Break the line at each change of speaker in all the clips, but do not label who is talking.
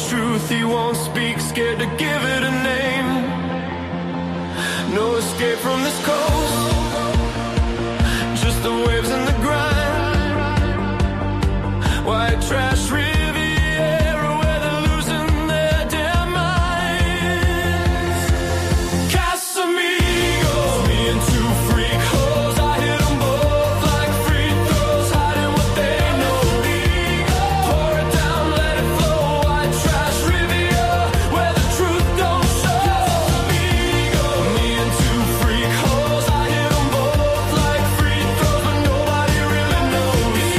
truth he won't speak, scared to give it a name. No escape from this coast, just the waves and the grind. White trash Riviera where they're losing their damn minds. Casamigos, me and two freak hoes, I hit them both like free throws, hiding what they know. Pour it down, let it flow. White trash Riviera where the truth don't show. Me and two freak hoes, I hit them both like free throws, but nobody really knows.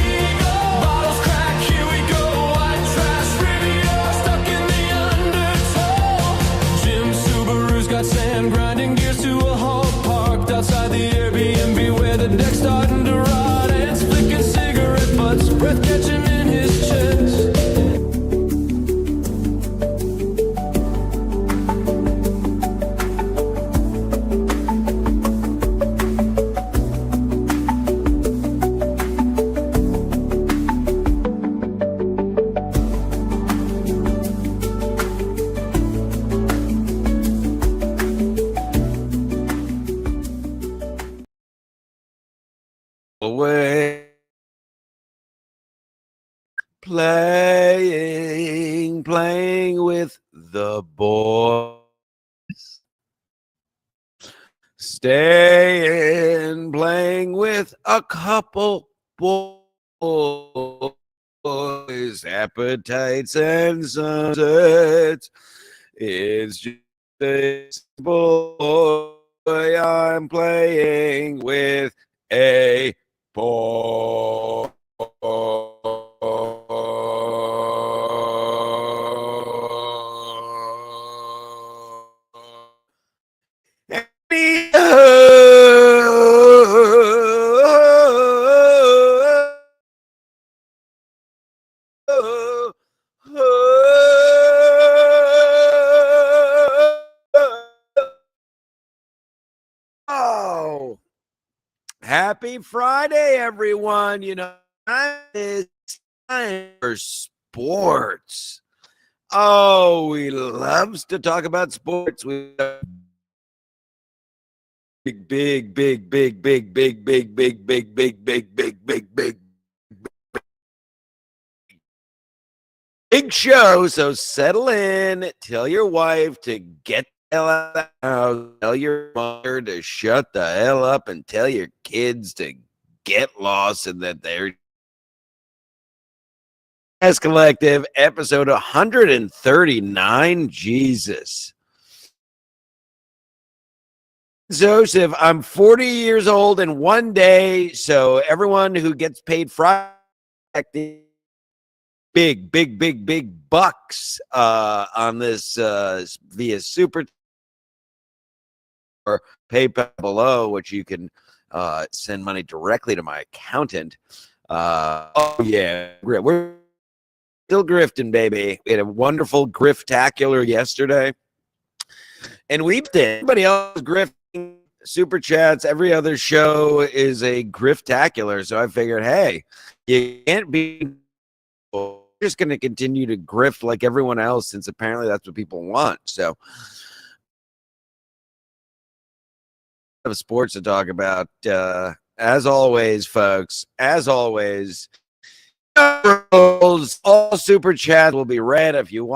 Bottles crack, here we go. White trash Riviera, stuck in the undertow. Jim Subaru's got sand grinding gears to a halt, parked outside the Airbnb where the deck's starting to rot. Ants flicking cigarette butts, breath catching in his chest.
Away playing with the boys, staying playing with a couple boys, appetites and sunsets. It's just a boy I'm playing with a boy. Oh, happy Friday, everyone. You know, it's time for sports. Oh, we loves to talk about sports. We big show. So settle in. Tell your wife to get the hell out of the house. Tell your mother to shut the hell up, and tell your kids to get lost, and that they're as Collective, episode 139. Jesus. Joseph, I'm 40 years old in one day, so everyone who gets paid Friday, big bucks on this via Super or PayPal below, which you can send money directly to my accountant. Oh yeah, we're still grifting, baby. We had a wonderful griftacular yesterday, and we did. Everybody else is grifting. Super chats, every other show is a griftacular. So I figured, hey, you can't be just going to continue to grift like everyone else, since apparently that's what people want. So I have sports to talk about. As always, folks, as always, all super chat will be read. If you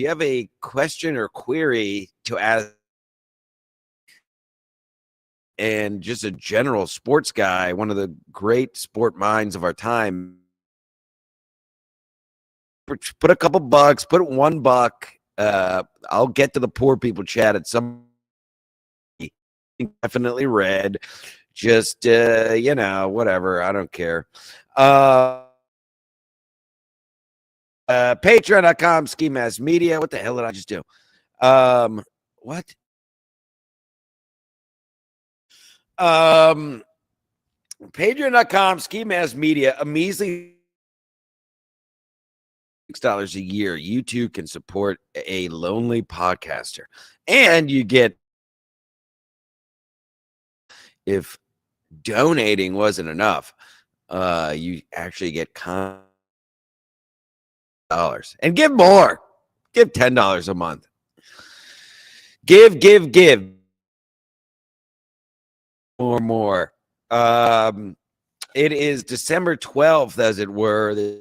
have a question or query to ask, and just a general sports guy, one of the great sport minds of our time, put a couple bucks, put $1. I'll get to the poor people chat at some definitely read. Just whatever. I don't care. Patreon.com, Ski Mask Media. What the hell did I just do? What? Patreon.com, Ski Mask Media, a measly $6 a year. You too can support a lonely podcaster, and you get, if donating wasn't enough, you actually get dollars, and give more. Give $10 a month. Give. More. It is December 12th, as it were.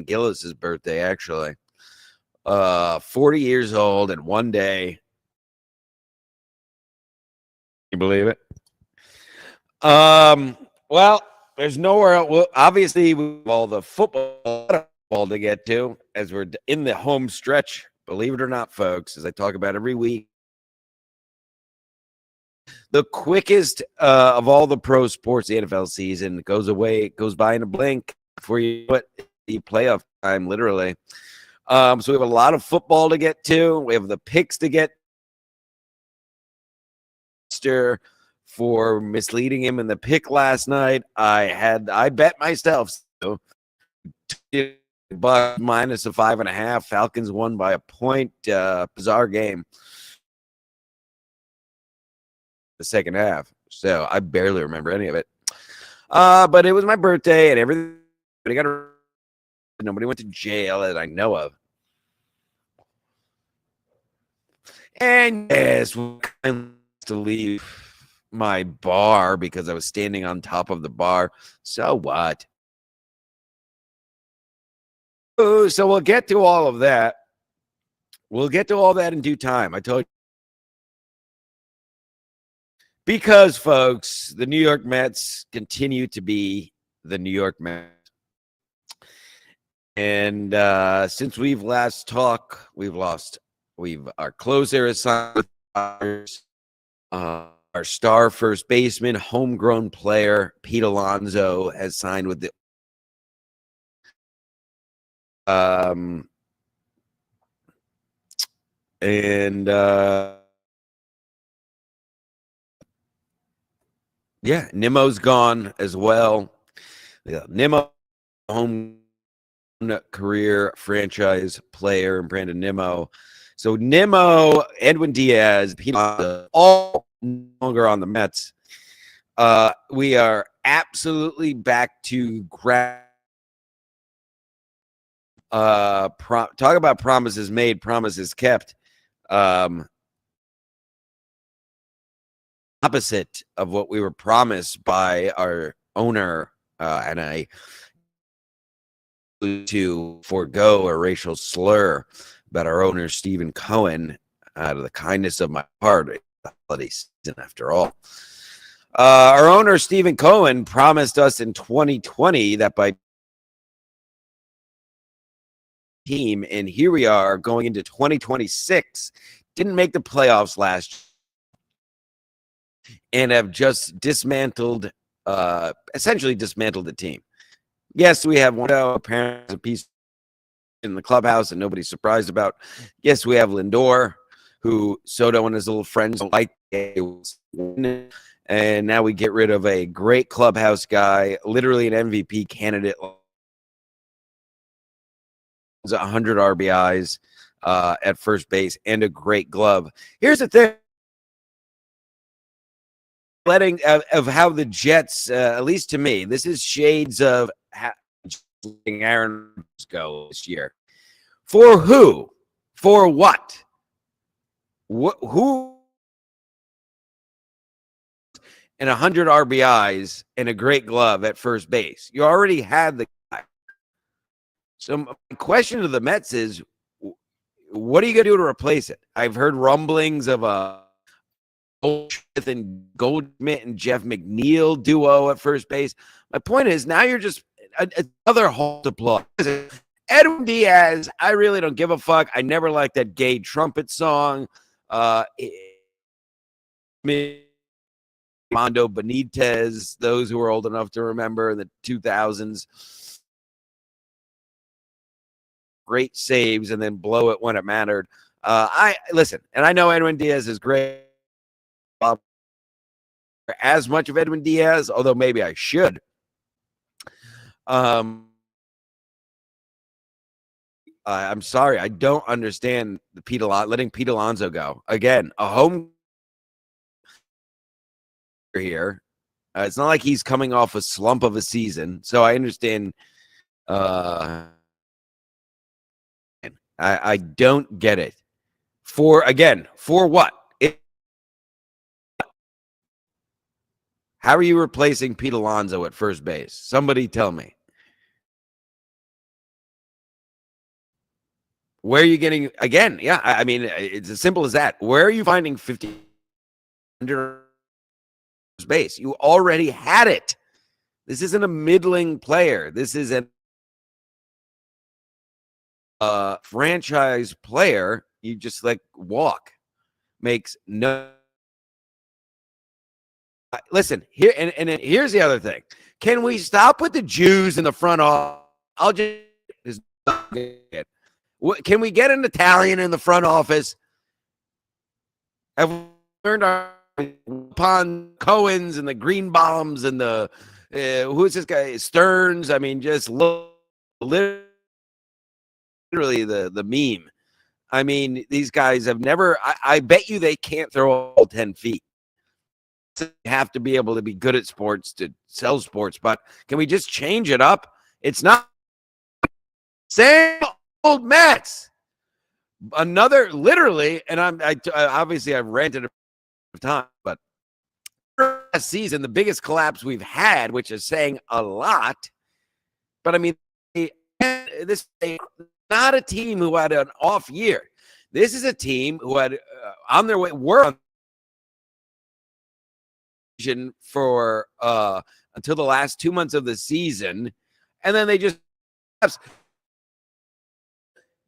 Gillis's birthday, actually. 40 years old and one day. You believe it? Well, there's nowhere else. Well, obviously, we have all the football to get to as we're in the home stretch. Believe it or not, folks, as I talk about every week. The quickest of all the pro sports, the NFL season goes by in a blink before you put the playoff time, literally. So we have a lot of football to get to. We have the picks to get for misleading him in the pick last night. I bet myself so. But minus a 5.5. Falcons won by a point. Bizarre game. The second half. So I barely remember any of it. But it was my birthday and everything. Nobody went to jail that I know of. And yes, we to leave my bar because I was standing on top of the bar. So what? So we'll get to all of that. We'll get to all that in due time. I told you. Because, folks, the New York Mets continue to be the New York Mets. And since we've last talked, our closer is signed with our star first baseman, homegrown player, Pete Alonso, has signed with the yeah, Nimmo's gone as well. Yeah, Nimmo, home career franchise player, and Brandon Nimmo. So Nimmo, Edwin Diaz, all no longer on the Mets. We are absolutely back to talk about promises made, promises kept. Opposite of what we were promised by our owner, and I to forego a racial slur about our owner, Stephen Cohen, out of the kindness of my heart. Holiday season, after all. Our owner, Stephen Cohen, promised us in 2020 that by team, and here we are going into 2026. Didn't make the playoffs last year and have just essentially dismantled the team. Yes, we have one apparently a piece in the clubhouse that nobody's surprised about. Yes, we have Lindor, who Soto and his little friends don't like. And now we get rid of a great clubhouse guy, literally an MVP candidate. 100 RBIs at first base and a great glove. Here's the thing. Of how the Jets, at least to me, this is shades of how Aaron go this year. For who? For what? Who? And 100 RBIs and a great glove at first base. You already had the guy. So my question to the Mets is, what are you going to do to replace it? I've heard rumblings of a Goldschmidt and Jeff McNeil duo at first base. My point is, now you're just another hole to plug. Edwin Diaz, I really don't give a fuck. I never liked that gay trumpet song. Mondo Benitez, those who are old enough to remember in the 2000s. Great saves and then blow it when it mattered. I listen, and I know Edwin Diaz is great. As much of Edwin Diaz, although maybe I should. I'm sorry, I don't understand the letting Pete Alonso go. Again, a home here. It's not like he's coming off a slump of a season, so I understand. I don't get it. For what? How are you replacing Pete Alonso at first base? Somebody tell me. Where are you getting again? Yeah, I mean, it's as simple as that. Where are you finding 50 base? You already had it. This isn't a middling player. This is a franchise player. You just like walk. Makes no. Listen here, and here's the other thing. Can we stop with the Jews in the front office? I'll just. Can we get an Italian in the front office? Have we learned upon Cohen's and the Greenbaums and the who is this guy Stearns? I mean, just literally the meme. I mean, these guys have never. I bet you they can't throw all 10 feet. You have to be able to be good at sports to sell sports, but can we just change it up? It's not same old Mets. Another literally, and I obviously I've ranted a time, but last season the biggest collapse we've had, which is saying a lot. But I mean, this is not a team who had an off year. This is a team who had on their way were for until the last 2 months of the season, and then they just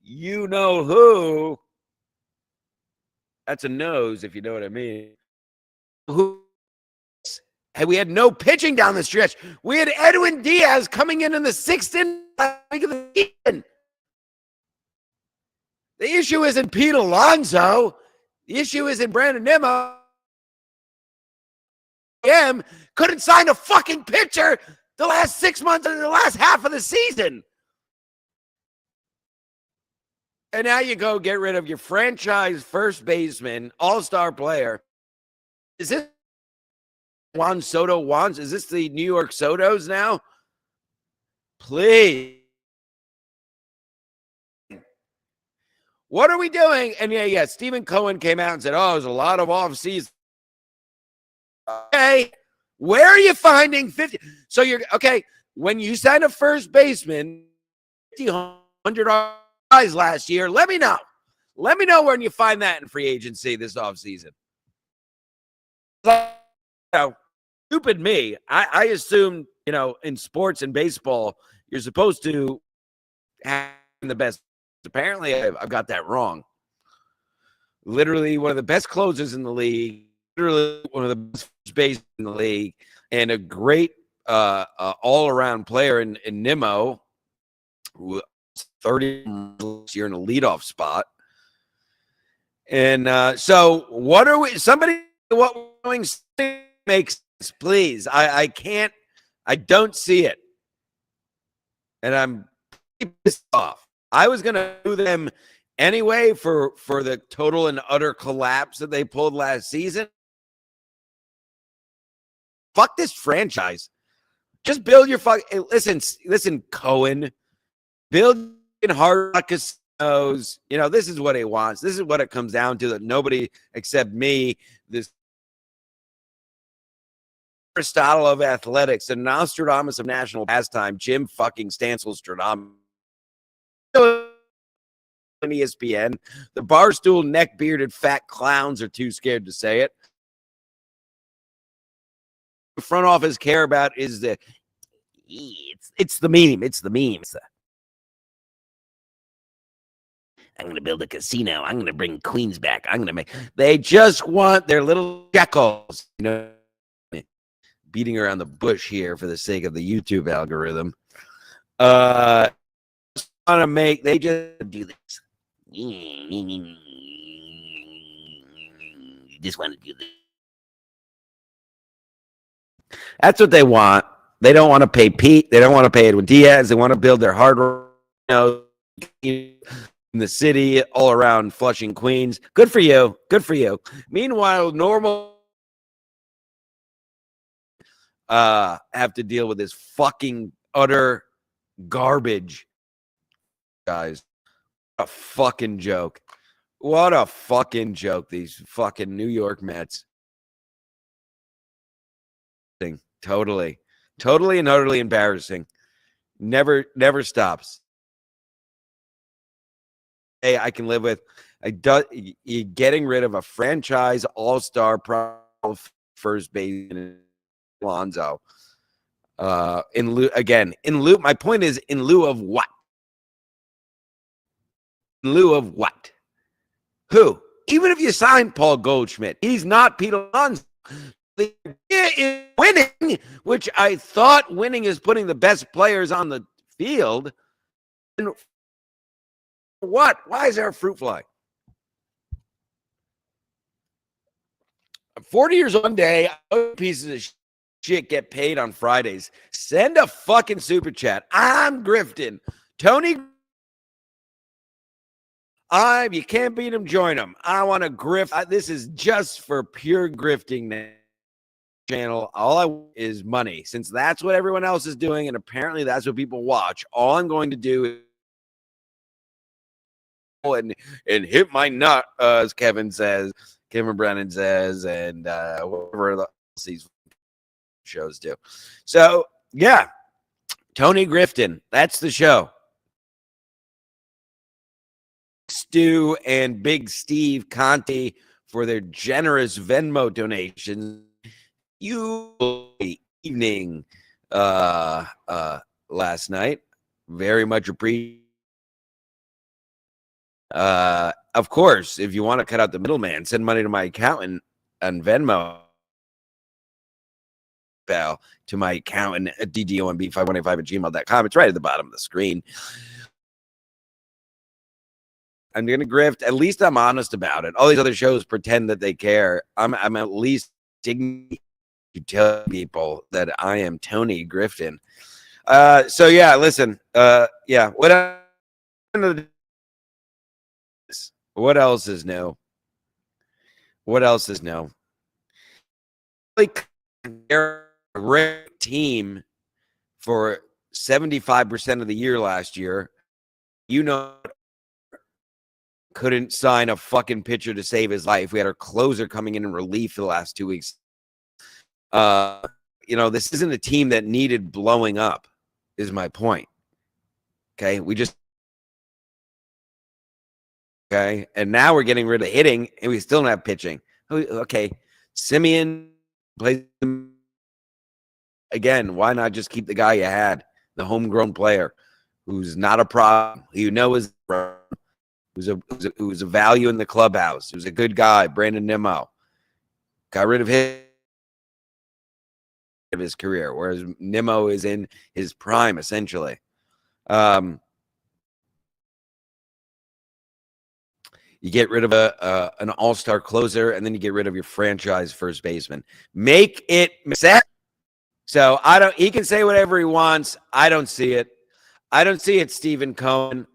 you know who. That's a nose, if you know what I mean. Who? And we had no pitching down the stretch. We had Edwin Diaz coming in the sixth inning of the season. The issue isn't Pete Alonso. The issue isn't Brandon Nimmo. Couldn't sign a fucking pitcher the last 6 months of the last half of the season. And now you go get rid of your franchise first baseman, all-star player. Is this Juan Soto wants? Is this the New York Sotos now? Please. What are we doing? And yeah, Stephen Cohen came out and said, oh, there's a lot of off-season. Okay, where are you finding 50? So you're, okay, when you sign a first baseman, 100 guys last year, let me know. Let me know when you find that in free agency this offseason. Stupid me. I assume, in sports and baseball, you're supposed to have the best. Apparently, I've got that wrong. Literally one of the best closers in the league, literally one of the best base in the league, and a great all-around player in Nimmo, who 30 year in a leadoff spot. And so what are we? Somebody, what we're doing makes sense, please. I can't. I don't see it, and I'm pissed off. I was gonna do them anyway for the total and utter collapse that they pulled last season. Fuck this franchise. Just build your fuck. Listen, Cohen. Build in hard casinos. This is what he wants. This is what it comes down to. That nobody except me, this Aristotle of athletics and Nostradamus of national pastime, Jim fucking Stansel Stradamus. ESPN, the barstool neck-bearded fat clowns are too scared to say it. The front office care about is the it's the meme. It's the meme. I'm going to build a casino. I'm going to bring Queens back. I'm going to they just want their little shekels, beating around the bush here for the sake of the YouTube algorithm. They just do this. You just want to do this. That's what they want. They don't want to pay Pete. They don't want to pay Edwin Diaz. They want to build their hard, in the city, all around Flushing, Queens. Good for you. Good for you. Meanwhile, normal have to deal with this fucking utter garbage, guys. A fucking joke. What a fucking joke. These fucking New York Mets. Totally and utterly embarrassing. Never stops. Hey, I can live with. You're getting rid of a franchise all-star first baseman Alonso. In lieu. My point is, in lieu of what? In lieu of what? Who? Even if you sign Paul Goldschmidt, he's not Pete Alonso. The idea is winning, which I thought winning is putting the best players on the field. And what? Why is there a fruit fly? 40 years one day, pieces of shit get paid on Fridays. Send a fucking super chat. I'm grifting. Tony, you can't beat him, join him. I want to grift. This is just for pure grifting now. Channel, all I want is money. Since that's what everyone else is doing, and apparently that's what people watch, all I'm going to do is and hit my nut, as Kevin Brennan says, and whatever these shows do. So yeah, Tony Grifton, that's the show. Stu and Big Steve Conti for their generous Venmo donations. Evening last night. Very much appreciated. Of course, if you want to cut out the middleman, send money to my accountant on Venmo. To my accountant at ddonb5185@gmail.com. It's right at the bottom of the screen. I'm going to grift. At least I'm honest about it. All these other shows pretend that they care. I'm at least dignity to tell people that I am Tony Grifton. So yeah, listen. Yeah. What else is new? What else is new? Like, they're a great team for 75% of the year last year. Couldn't sign a fucking pitcher to save his life. We had our closer coming in relief for the last 2 weeks. This isn't a team that needed blowing up, is my point. Okay. And now we're getting rid of hitting and we still don't have pitching. Okay. Simeon plays again. Why not just keep the guy you had, the homegrown player who's not a problem, is who's a value in the clubhouse, who's a good guy, Brandon Nimmo. Got rid of him of his career, whereas Nimmo is in his prime, essentially. You get rid of an all-star closer, and then you get rid of your franchise first baseman. Make it set. So he can say whatever he wants. I don't see it. I don't see it, Stephen Cohen.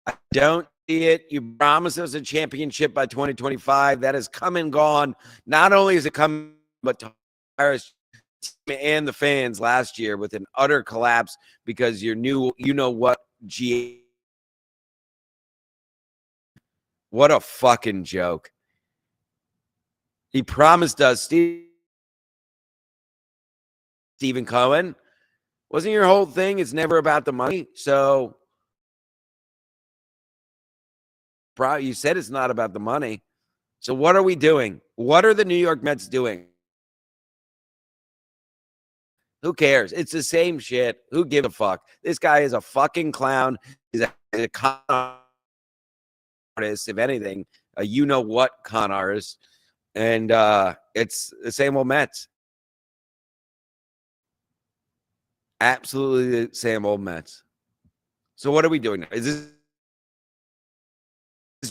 I don't see it. You promised us a championship by 2025. That has come and gone. Not only has it come, but to Harris and the fans last year with an utter collapse because your new, what what a fucking joke. He promised us, Stephen Cohen, wasn't your whole thing? It's never about the money. So you said it's not about the money. So what are we doing? What are the New York Mets doing? Who cares? It's the same shit. Who gives a fuck? This guy is a fucking clown. He's a con artist, if anything, a con artist. And it's the same old Mets. Absolutely the same old Mets. So what are we doing now? Is this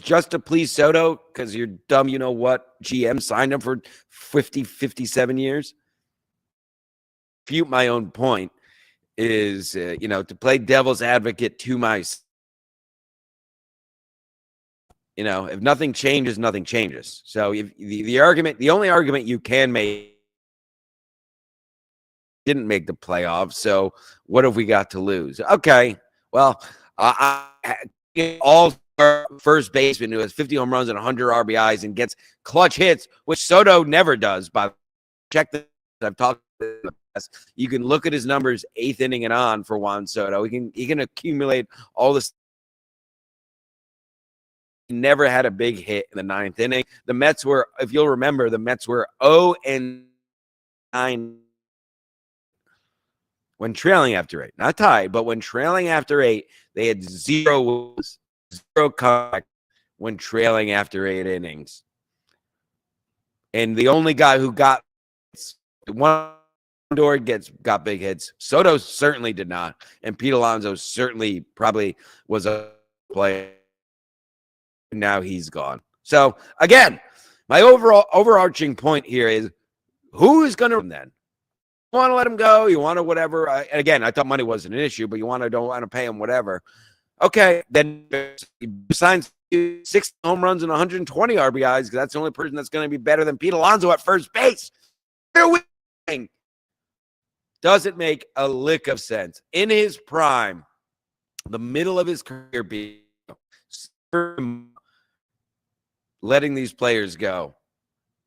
just to please Soto because you're dumb, GM signed him for 57 years? My own point is, to play devil's advocate to myself. If nothing changes, nothing changes. So if the only argument you can make, didn't make the playoffs. So what have we got to lose? Okay. Well, all-star first baseman who has 50 home runs and 100 RBIs and gets clutch hits, which Soto never does. By check this, I've talked about this. You can look at his numbers 8th inning and on for Juan Soto. He can accumulate all this. He never had a big hit in the 9th inning. The Mets were, if you'll remember, the Mets were 0-9 when trailing after 8. Not tied, but when trailing after 8, they had 0 wins, 0 comeback when trailing after 8 innings. And the only guy who got one door got big hits. Soto certainly did not, and Pete Alonso certainly probably was a player. Now he's gone. So again, my overarching point here is who is going to then? You want to let him go? You want to whatever? Again, I thought money wasn't an issue, but don't want to pay him whatever. Okay, then he signs 6 home runs and 120 RBIs because that's the only person that's going to be better than Pete Alonso at first base. They're winning. Doesn't make a lick of sense. In his prime, the middle of his career, letting these players go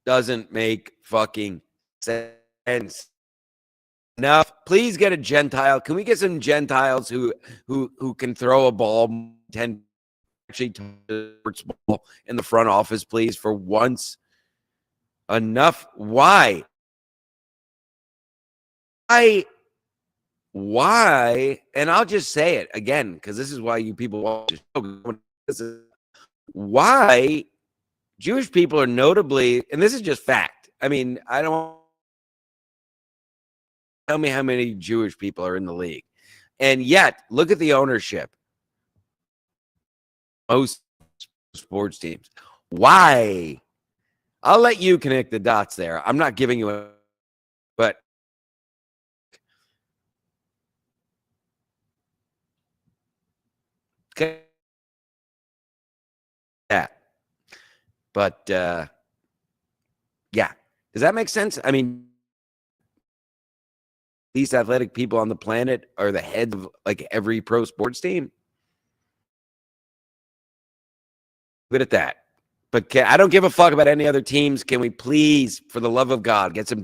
doesn't make fucking sense. Enough. Please get a Gentile. Can we get some Gentiles who can throw a ball 10 actually ball in the front office, please, for once? Enough. Why? Why? And I'll just say it again, because this is why you people watch this show. Why Jewish people are notably, and this is just fact. I mean, I don't tell me how many Jewish people are in the league. And yet, look at the ownership. Most sports teams. Why? I'll let you connect the dots there. I'm not giving you a, but okay. Yeah. But yeah. Does that make sense? I mean, these athletic people on the planet are the heads of like every pro sports team. Good at that. But I don't give a fuck about any other teams. Can we please, for the love of God, get some?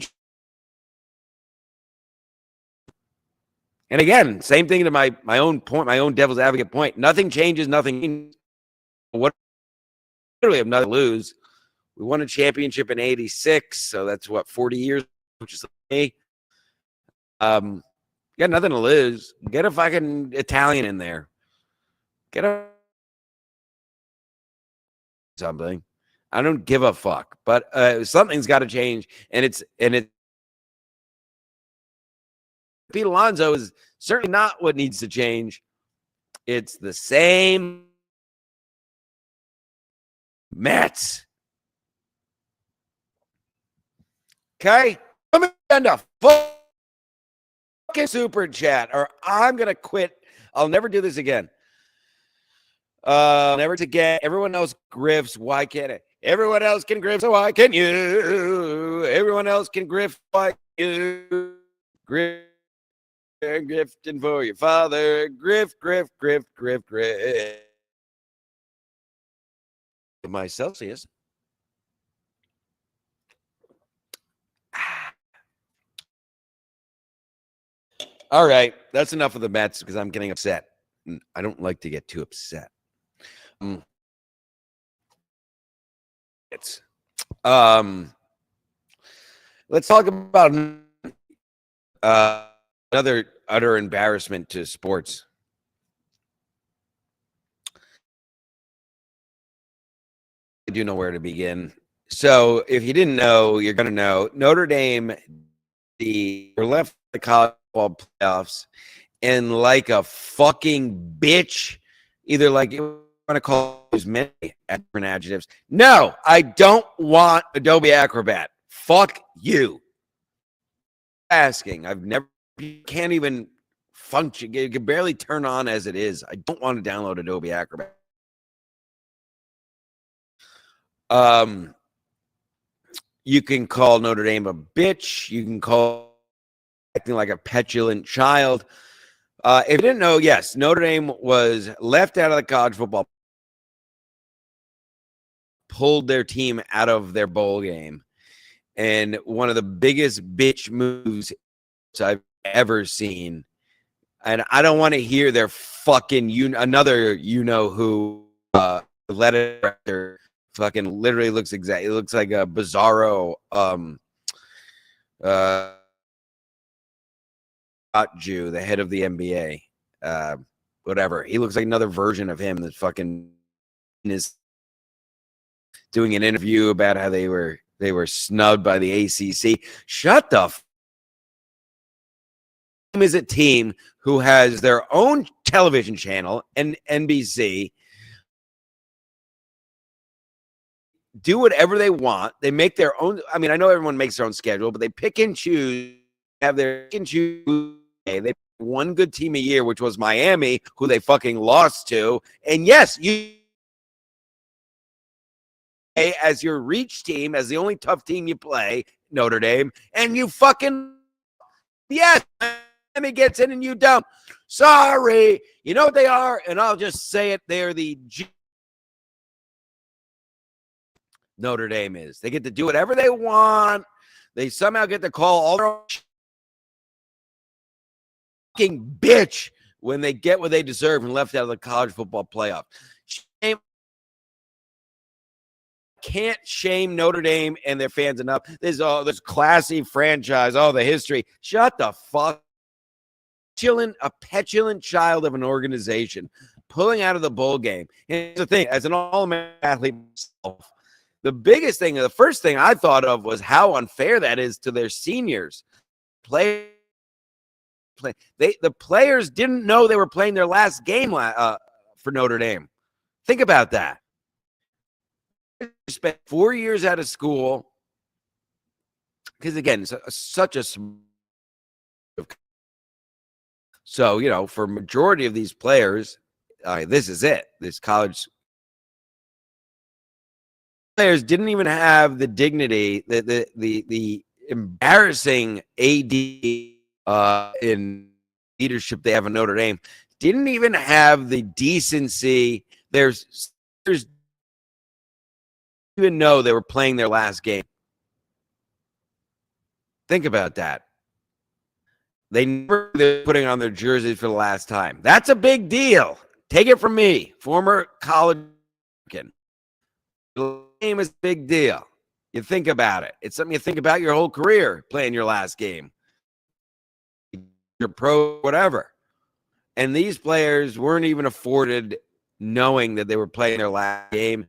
And again, same thing to my own point, my own devil's advocate point. Nothing changes. Nothing. What? Literally have nothing to lose. We won a championship in '86, so that's what 40 years, which is me. Got nothing to lose. Get a fucking Italian in there. Get a something. I don't give a fuck. But something's got to change, and it's Pete Alonso is certainly not what needs to change. It's the same Mets. Okay, let me end a fucking super chat, or I'm gonna quit. I'll never do this again. Never to get everyone else grifts. Why can't it? Everyone else can grift, so why can't you? Everyone else can grift, why you? Grifting for your father. Grift. My Celsius. All right, that's enough of the Mets because I'm getting upset. I don't like to get too upset. Let's talk about another utter embarrassment to sports. I do know where to begin. So, if you didn't know, you're going to know. Notre Dame, were left the college football playoffs, and like a fucking bitch, either like you want to call those many different adjectives. No, I don't want Adobe Acrobat. Fuck you. Asking, you can't even function. You can barely turn on as it is. I don't want to download Adobe Acrobat. You can call Notre Dame a bitch. You can call acting like a petulant child. If you didn't know, yes, Notre Dame was left out of the college football, pulled their team out of their bowl game. And one of the biggest bitch moves I've ever seen. And I don't want to hear their fucking another who letter director fucking literally looks exactly. It looks like a bizarro Jew, the head of the NBA. Whatever. He looks like another version of him that fucking is doing an interview about how they were snubbed by the ACC. Shut the f- is a team who has their own television channel and NBC, do whatever they want. They make their own. I mean, I know everyone makes their own schedule, but they pick and choose, have their pick and choose. They one good team a year, which was Miami, who they fucking lost to. And yes, you as your reach team, as the only tough team you play, Notre Dame, and you fucking yes, Miami gets in and you don't. Sorry, you know what they are, and I'll just say it: they're the Notre Dame is. They get to do whatever they want. They somehow get to call all their own fucking bitch when they get what they deserve and left out of the college football playoff. Shame. Can't shame Notre Dame and their fans enough. This classy franchise. Oh, the history. Shut the fuck. A petulant child of an organization pulling out of the bowl game. And here's the thing: as an all-American athlete myself, the first thing I thought of was how unfair that is to their seniors. The players didn't know they were playing their last game for Notre Dame. Think about that. They spent 4 years out of school because, again, it's such a so for majority of these players, this is it. This college players didn't even have the dignity, the embarrassing AD in leadership they have in Notre Dame, didn't even have the decency. There's even know they were playing their last game. Think about that. They never they're putting on their jerseys for the last time. That's a big deal. Take it from me, former college American. The game is a big deal. You think about it. It's something you think about your whole career, playing your last game. You're pro, whatever. And these players weren't even afforded knowing that they were playing their last game.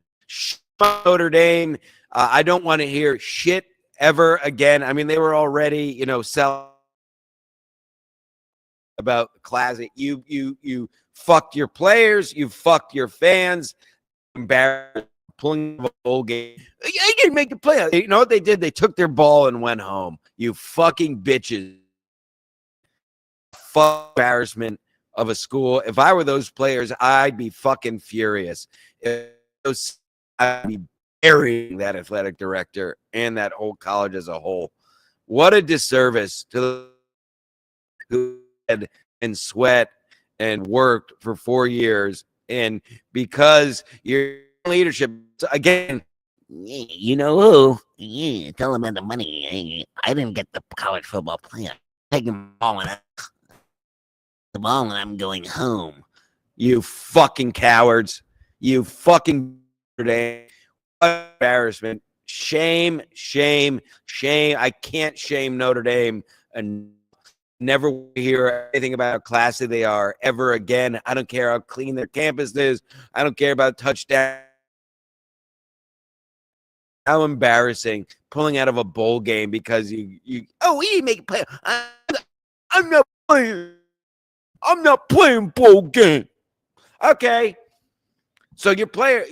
Notre Dame, I don't want to hear shit ever again. I mean, they were already, selling about classic. You fucked your players. You fucked your fans. Embarrassed. Pulling a bowl game. You didn't make the play. You know what they did? They took their ball and went home. You fucking bitches. Fuck embarrassment of a school. If I were those players, I'd be fucking furious. I'd be burying that athletic director and that whole college as a whole. What a disservice to the who had and sweat and worked for 4 years. And because your leadership, again,
You know who? Yeah, tell him about the money. I didn't get the college football player. Taking the ball and I'm going home.
you fucking cowards, you fucking embarrassment. Shame, shame, shame. I can't shame Notre Dame and never hear anything about how classy they are ever again. I don't care how clean their campus is. I don't care about touchdown. How embarrassing pulling out of a bowl game because we didn't make a play. I'm not playing. I'm not playing bowl game. Okay. So your player,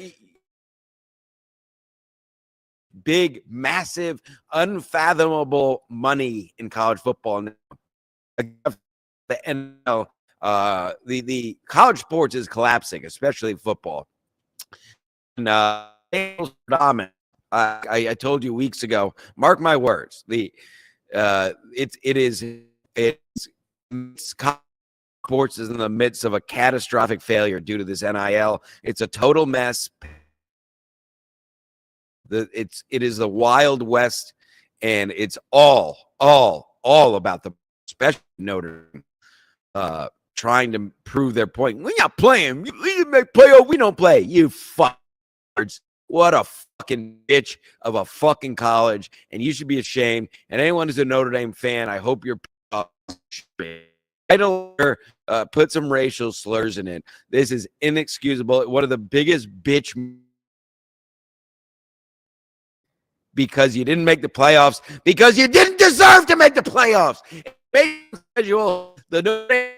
big, massive, unfathomable money in college football. The NFL, the college sports is collapsing, especially football. And dominant. I told you weeks ago. Mark my words. It's sports is in the midst of a catastrophic failure due to this NIL. It's a total mess. It is the Wild West, and it's all about the special Notre Dame trying to prove their point. We're not playing. We make playoff. We don't play. You fuckers. What a fucking bitch of a fucking college, and you should be ashamed. And anyone who's a Notre Dame fan, I hope you're put some racial slurs in it. This is inexcusable. One of the biggest bitch because you didn't make the playoffs, because you didn't deserve to make the playoffs. The Notre Dame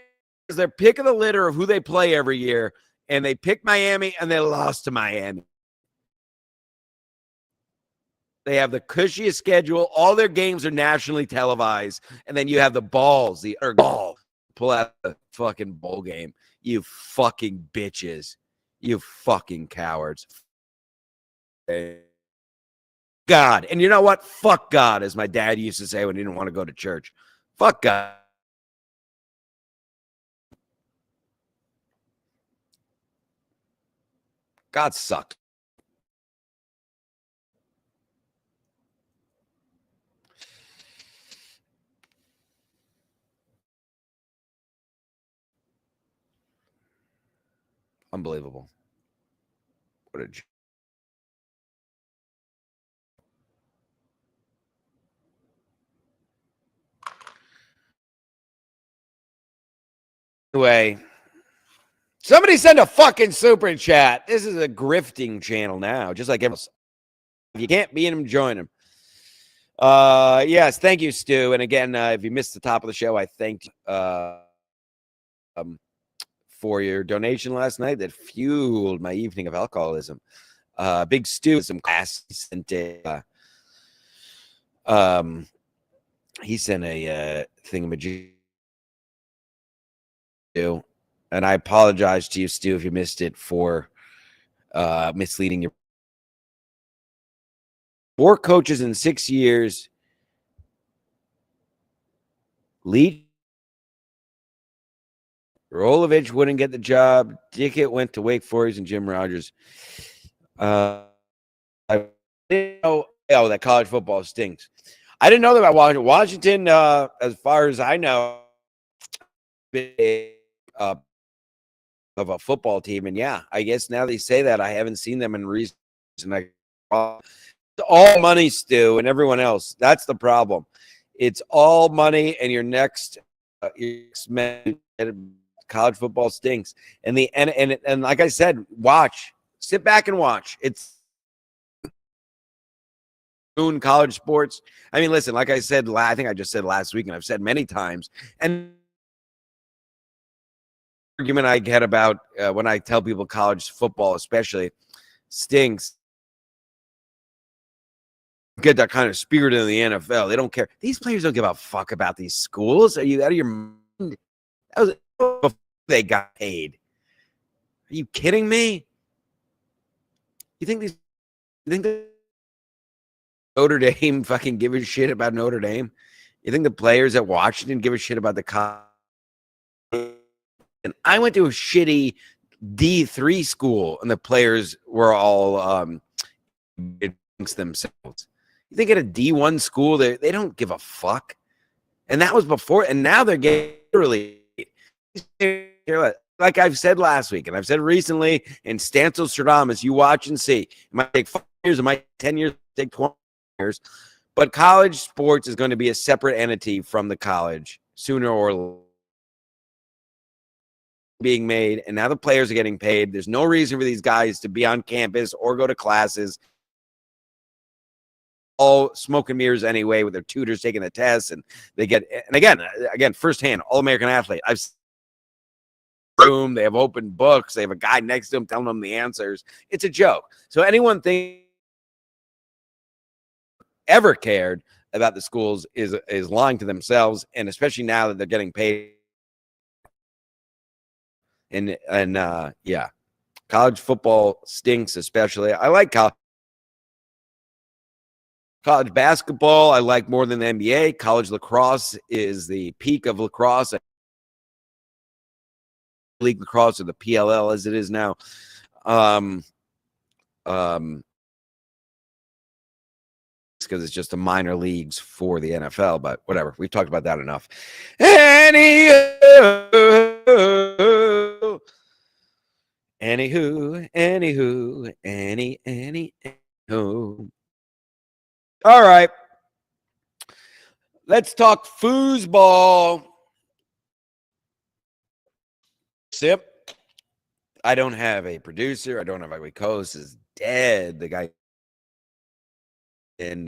is their pick of the litter of who they play every year, and they picked Miami and they lost to Miami. They have the cushiest schedule. All their games are nationally televised. And then you have the balls, pull out the fucking bowl game. You fucking bitches. You fucking cowards. God. And you know what? Fuck God, as my dad used to say when he didn't want to go to church. Fuck God. God sucks. Unbelievable. What a anyway. Somebody send a fucking super chat. This is a grifting channel now, just like everyone else. If you can't be in them, join them. Yes, thank you, Stu. And again, if you missed the top of the show, I thanked for your donation last night that fueled my evening of alcoholism. Big Stu, some class sent he sent a thingamajig. And I apologize to you, Stu, if you missed it, for misleading your 4 coaches in 6 years. Leach, Rolovich wouldn't get the job. Dickett went to Wake Forest and Jim Rogers. I didn't know. Oh, that college football stinks. I didn't know that about Washington. Washington, as far as I know, of a football team. And yeah, I guess now they say that, I haven't seen them in recent. All money, Stu, and everyone else. That's the problem. It's all money, and your next college football stinks. And like I said, sit back and watch. It's college sports. I mean, listen, like I said, I think I just said last week, and I've said many times, and argument I get about when I tell people college football especially stinks, get that kind of spirit in the NFL. They don't care. These players don't give a fuck about these schools. Are you out of your mind? That was before they got paid. Are you kidding me? You think that Notre Dame fucking give a shit about Notre Dame? You think the players at Washington give a shit about the college? And I went to a shitty D3 school, and the players were all amongst themselves. You think at a D1 school, they don't give a fuck. And that was before, and now they're getting literally, like I've said last week, and I've said recently, in Stancil Stradamus, you watch and see. It might take 5 years, it might take 10 years, it might take 20 years. But college sports is going to be a separate entity from the college sooner or later. Being made, and now the players are getting paid. There's no reason for these guys to be on campus or go to classes. All smoke and mirrors anyway, with their tutors taking the tests, and they get, and again, firsthand, All-American athlete. I've seen room, they have open books, they have a guy next to them telling them the answers. It's a joke. So anyone ever cared about the schools is lying to themselves, and especially now that they're getting paid. And yeah, college football stinks, especially. I like college basketball. I like more than the NBA. College lacrosse is the peak of lacrosse. League Lacrosse, or the PLL as it is now. Because it's just the minor leagues for the NFL, but whatever. We've talked about that enough. Anywho. All right. Let's talk foosball. Sip. I don't have a producer. I don't have a co-host. Is dead. The guy. And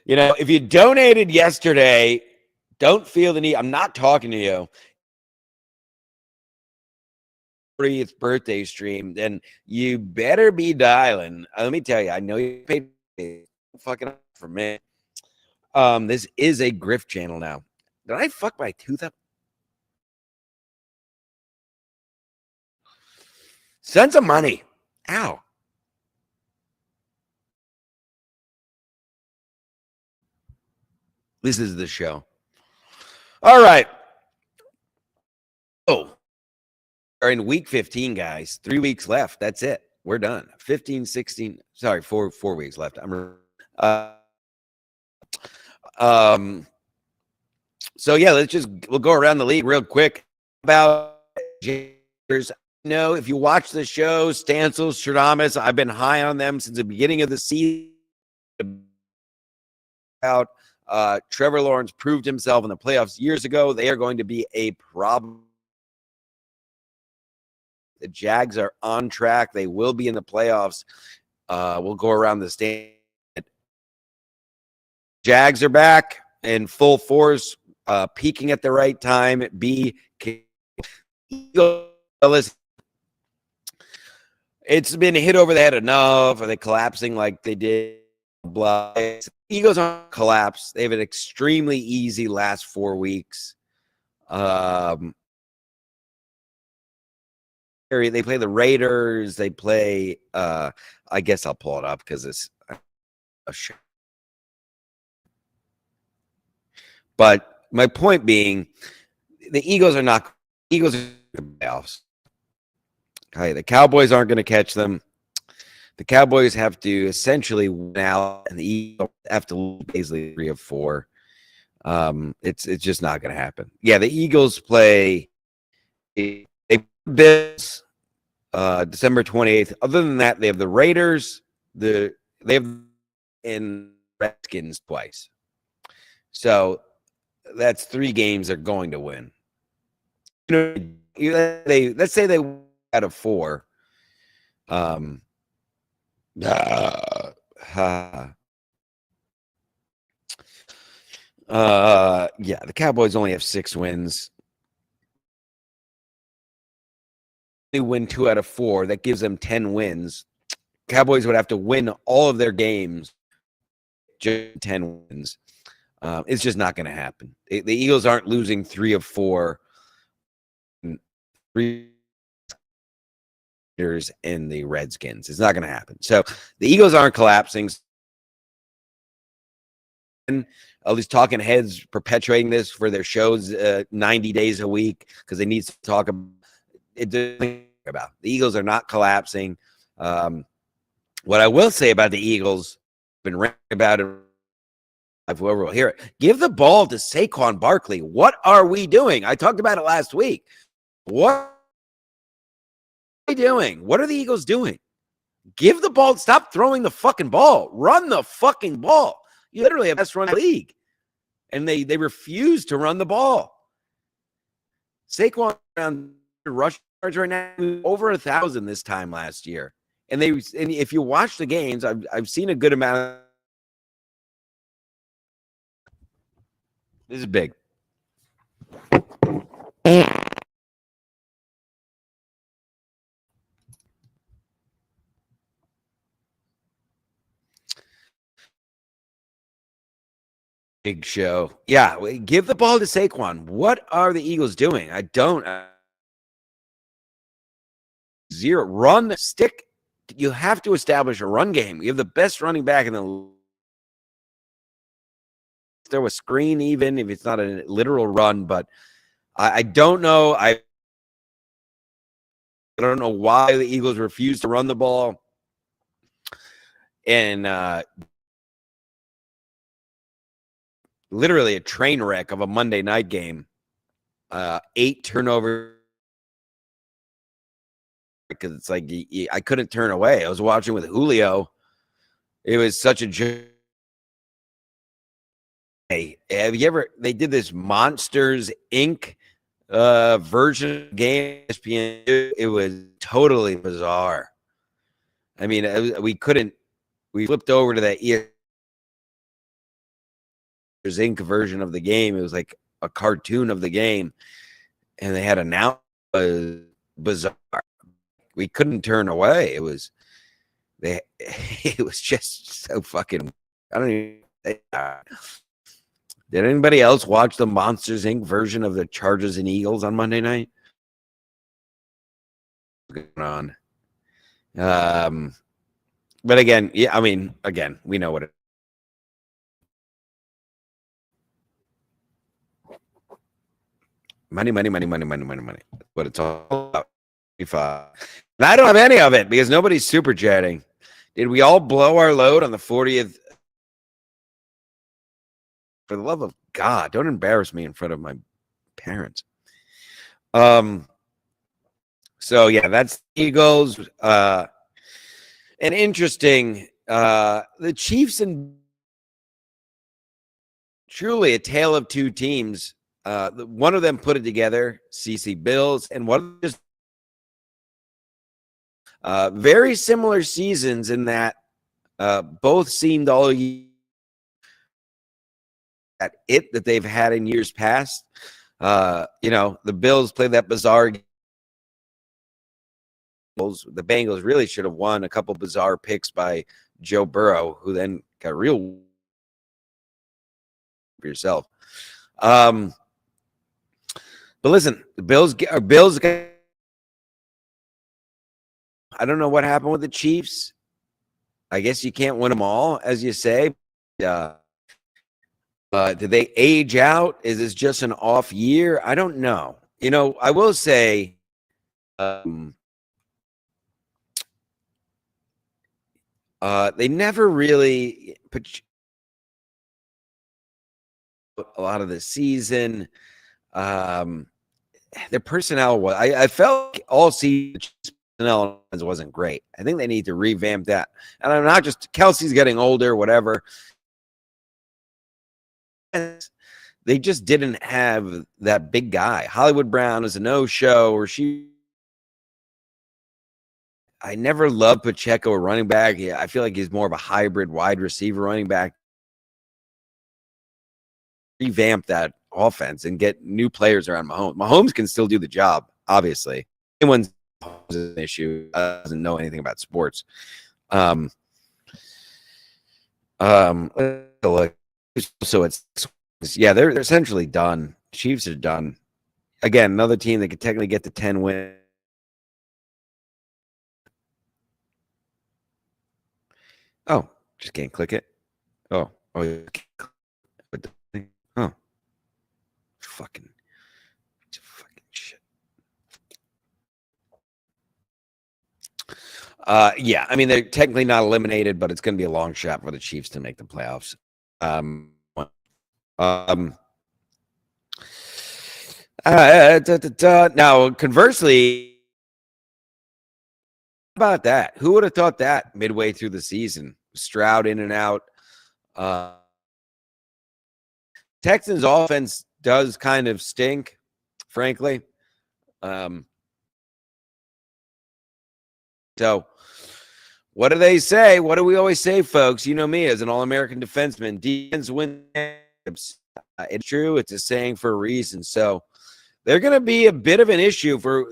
if you donated yesterday, don't feel the need. I'm not talking to you. 30th birthday stream, then you better be dialing. Let me tell you, I know you paid fucking up for me. This is a grift channel now. Did I fuck my tooth up? Send some money. Ow. This is the show. All right. Oh, we're in week 15, guys. 3 weeks left. That's it. We're done. 15, 16. Sorry, four weeks left. So yeah, we'll go around the league real quick about Jagers. No, if you watch the show, Stancil, Stradamus, I've been high on them since the beginning of the season. Out, Trevor Lawrence proved himself in the playoffs years ago. They are going to be a problem. The Jags are on track. They will be in the playoffs. We'll go around the stand. Jags are back in full force, peaking at the right time. It's been hit over the head enough. Are they collapsing like they did? Eagles aren't collapse. They have an extremely easy last 4 weeks. They play the Raiders. They play. I guess I'll pull it up because it's a show. But my point being, the Eagles are not. Eagles are in the playoffs. Okay, the Cowboys aren't going to catch them. The Cowboys have to essentially win out, and the Eagles have to lose basically 3 of 4. It's just not going to happen. Yeah, the Eagles play Bills December 28th. Other than that, they have the Raiders. They have in Redskins twice. So that's 3 games they're going to win. Let's say they win out of 4. Yeah, the Cowboys only have 6 wins. They win 2 out of 4. That gives them 10 wins. Cowboys would have to win all of their games, just 10 wins. It's just not going to happen. The Eagles aren't losing 3 of 4. 3 in the Redskins. It's not going to happen. So the Eagles aren't collapsing. All these talking heads perpetuating this for their shows 90 days a week because they need to talk about it. The Eagles are not collapsing. What I will say about the Eagles, I've been ranting about it. Whoever will hear it, give the ball to Saquon Barkley. What are we doing? I talked about it last week. What are we doing? What are the Eagles doing? Give the ball. Stop throwing the fucking ball. Run the fucking ball. You literally have the best run in the league. And they refuse to run the ball. Saquon around rush yards right now over 1,000 this time last year. And if you watch the games, I've seen a good amount of. This is big. Big show. Yeah, give the ball to Saquon. What are the Eagles doing? I don't. Zero. Run, stick. You have to establish a run game. You have the best running back in the throw a screen, even if it's not a literal run. But I don't know. I don't know why the Eagles refuse to run the ball. And literally a train wreck of a Monday night game. 8 turnovers. Because it's like I couldn't turn away. I was watching with Julio. It was such a joy. Hey, have you ever? They did this Monsters Inc. Version of the game. ESPN. It was totally bizarre. I mean, we couldn't. We flipped over to that ESPN Inc. version of the game. It was like a cartoon of the game, and they had announced bizarre. We couldn't turn away. It was just so fucking. I don't even. Did anybody else watch the Monsters Inc. version of the Chargers and Eagles on Monday night? What's going on? But again, yeah, I mean, again, we know what it. Money. What it's all about. And I don't have any of it because nobody's super chatting. Did we all blow our load on the 40th? For the love of God, don't embarrass me in front of my parents. So yeah, that's Eagles. And interesting. The Chiefs and truly a tale of two teams. One of them put it together, CC Bills, and one just very similar seasons in that both seemed all at it that they've had in years past. The Bills played that bizarre game. The Bengals really should have won a couple bizarre picks by Joe Burrow, who then got real for yourself. But listen, the Bills. I don't know what happened with the Chiefs. I guess you can't win them all, as you say. Did they age out? Is this just an off year? I don't know. I will say, they never really put a lot of the season. Their personnel was. I felt like all season personnel wasn't great. I think they need to revamp that. And I'm not just Kelsey's getting older, whatever. They just didn't have that big guy. Hollywood Brown is a no-show, or I never loved Pacheco, a running back. Yeah, I feel like he's more of a hybrid wide receiver running back. Revamp that offense and get new players around Mahomes. Mahomes can still do the job, obviously. Anyone's an issue doesn't know anything about sports. Look. So it's they're essentially done. Chiefs are done. Again, another team that could technically get to 10 wins. Oh, just can't click it. Oh, fucking shit. Yeah, I mean they're technically not eliminated, but it's going to be a long shot for the Chiefs to make the playoffs. Now, conversely, how about that? Who would have thought that midway through the season? Stroud in and out. Texans offense does kind of stink, frankly. So what do they say? What do we always say, folks? You know me as an All-American defenseman. Defense wins. It's true. It's a saying for a reason. So they're going to be a bit of an issue for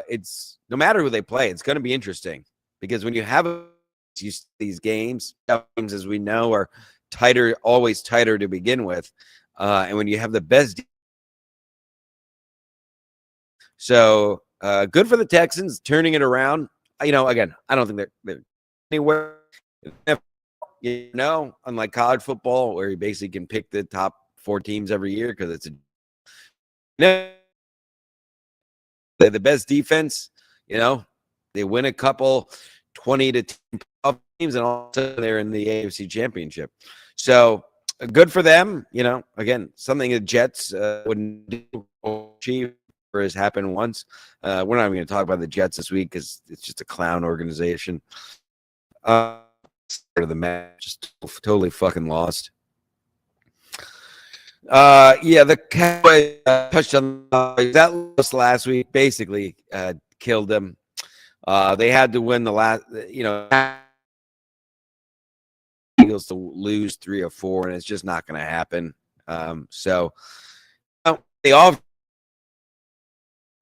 it's no matter who they play, it's going to be interesting because when you have these games, as we know, are tighter, always tighter to begin with. And when you have the best. So good for the Texans turning it around. Again, I don't think they're anywhere. You know, unlike college football, where you basically can pick the top 4 teams every year because it's they're the best defense. You know, they win a couple 20 to 10 teams, and all of a sudden they're in the AFC Championship. So good for them. You know, again, something the Jets wouldn't achieve or has happened once. We're not even going to talk about the Jets this week because it's just a clown organization. The match just totally fucking lost. Yeah, the Cowboys touched on that loss last week. Basically, killed them. They had to win the last. You know, Eagles to lose 3 or 4, and it's just not going to happen. So you know, they all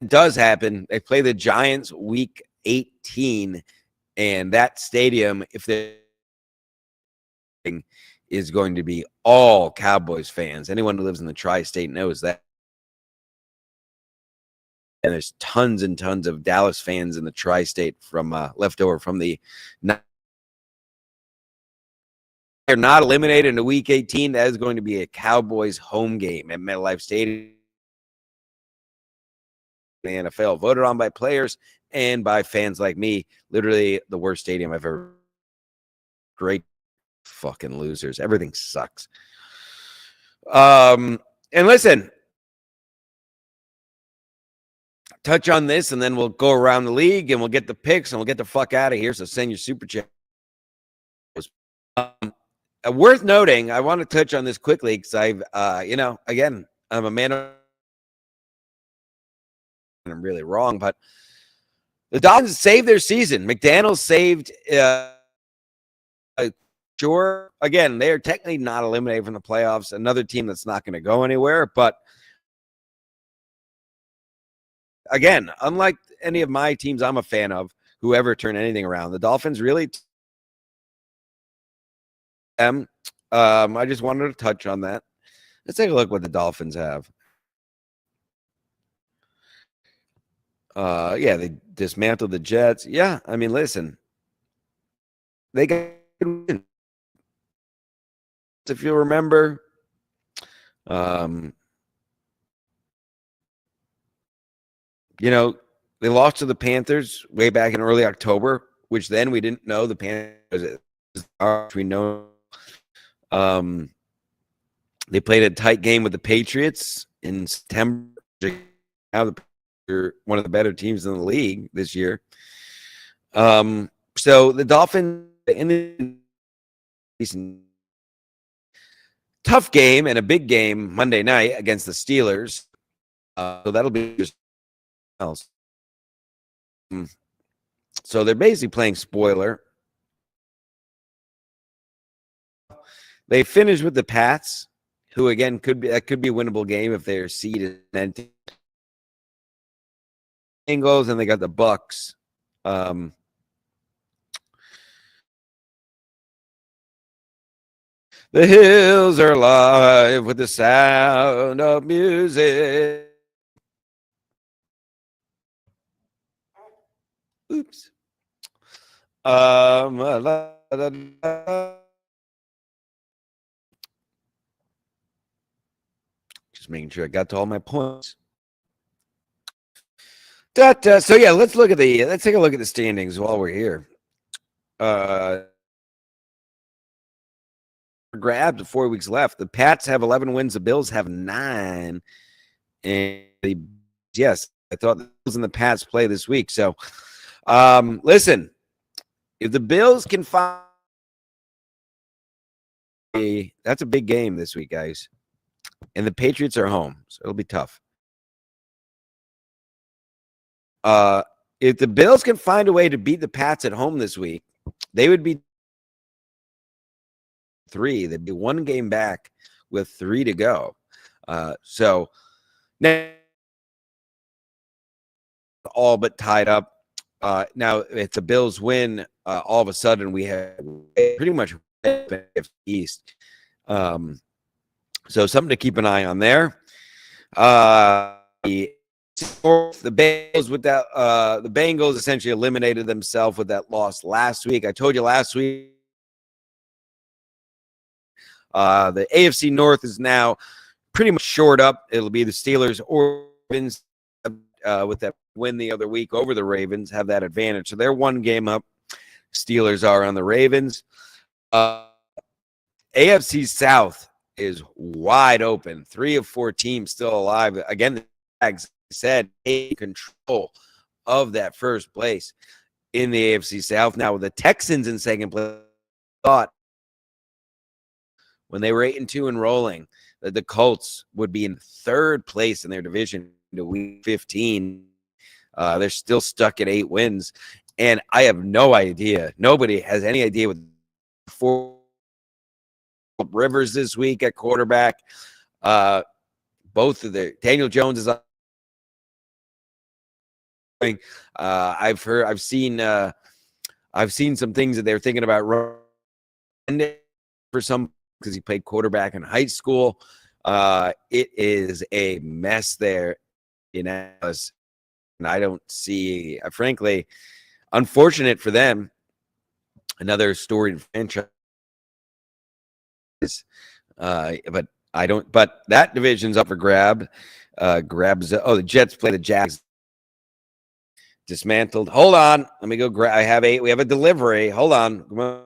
does happen. They play the Giants week 18, and that stadium, if they is going to be all Cowboys fans. Anyone who lives in the tri-state knows that. And there's tons and tons of Dallas fans in the tri-state from left over from the. They're not eliminated in week 18. That is going to be a Cowboys home game at MetLife Stadium. The NFL voted on by players and by fans like me. Literally the worst stadium I've ever. Great fucking losers. Everything sucks. And listen, touch on this, and then we'll go around the league and we'll get the picks and we'll get the fuck out of here. So send your super chat. Worth noting, I want to touch on this quickly because I've, you know, again, I'm a man of. I'm really wrong, but the Dolphins saved their season. McDaniels saved. Sure, again, they are technically not eliminated from the playoffs. Another team that's not going to go anywhere. But again, unlike any of my teams I'm a fan of, who ever turn anything around, the Dolphins really. I just wanted to touch on that. Let's take a look what the Dolphins have. Yeah, they dismantled the Jets. Yeah, I mean, listen, they got win. If you remember, you know, they lost to the Panthers way back in early October, which then we didn't know the Panthers. We know. They played a tight game with the Patriots in September. Now they're one of the better teams in the league this year. So the Dolphins in the tough game and a big game Monday night against the Steelers. So that'll be just else. So they're basically playing spoiler. They finished with the Pats, who again could be a winnable game if they're seeded. Bengals, and they got the Bucks. The hills are alive with the sound of music. Oops. Just making sure I got to all my points. So yeah, let's take a look at the standings while we're here. Grabbed 4 weeks left. The Pats have 11 wins. The Bills have 9. And yes, I thought the Bills and the Pats play this week. So, listen, if the Bills can find that's a big game this week, guys. And the Patriots are home, so it'll be tough. If the Bills can find a way to beat the Pats at home this week, they would be 3. They'd be 1 game back with 3 to go. So now all but tied up. Now, if the Bills win, all of a sudden we have pretty much East. So something to keep an eye on there. The Bengals with that, the Bengals essentially eliminated themselves with that loss last week. I told you last week The AFC North is now pretty much shored up. It'll be the Steelers or Ravens with that win the other week over the Ravens, have that advantage. So they're one game up. Steelers are on the Ravens. AFC South is wide open. 3 of 4 teams still alive. Again, the Jags said in control of that first place in the AFC South. Now with the Texans in second place, thought when they were 8-2 and rolling that the Colts would be in third place in their division to week 15. They're still stuck at 8 wins, and I have no idea. Nobody has any idea what 4 Rivers this week at quarterback. Both of the Daniel Jones is up. I've seen some things that they're thinking about for some because he played quarterback in high school. It is a mess there in Dallas, and I don't see, frankly, unfortunate for them. Another storied franchise. But I don't. But that division's up for grabs. The Jets play the Jags. Dismantled. Hold on. Let me go grab. We have a delivery. Hold on. Come on.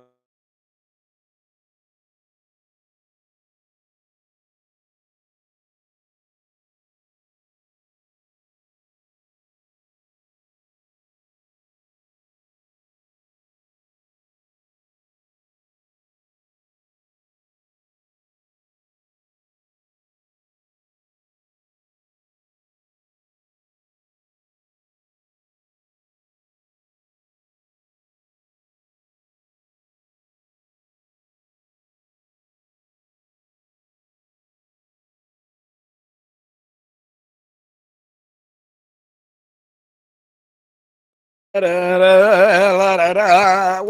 We're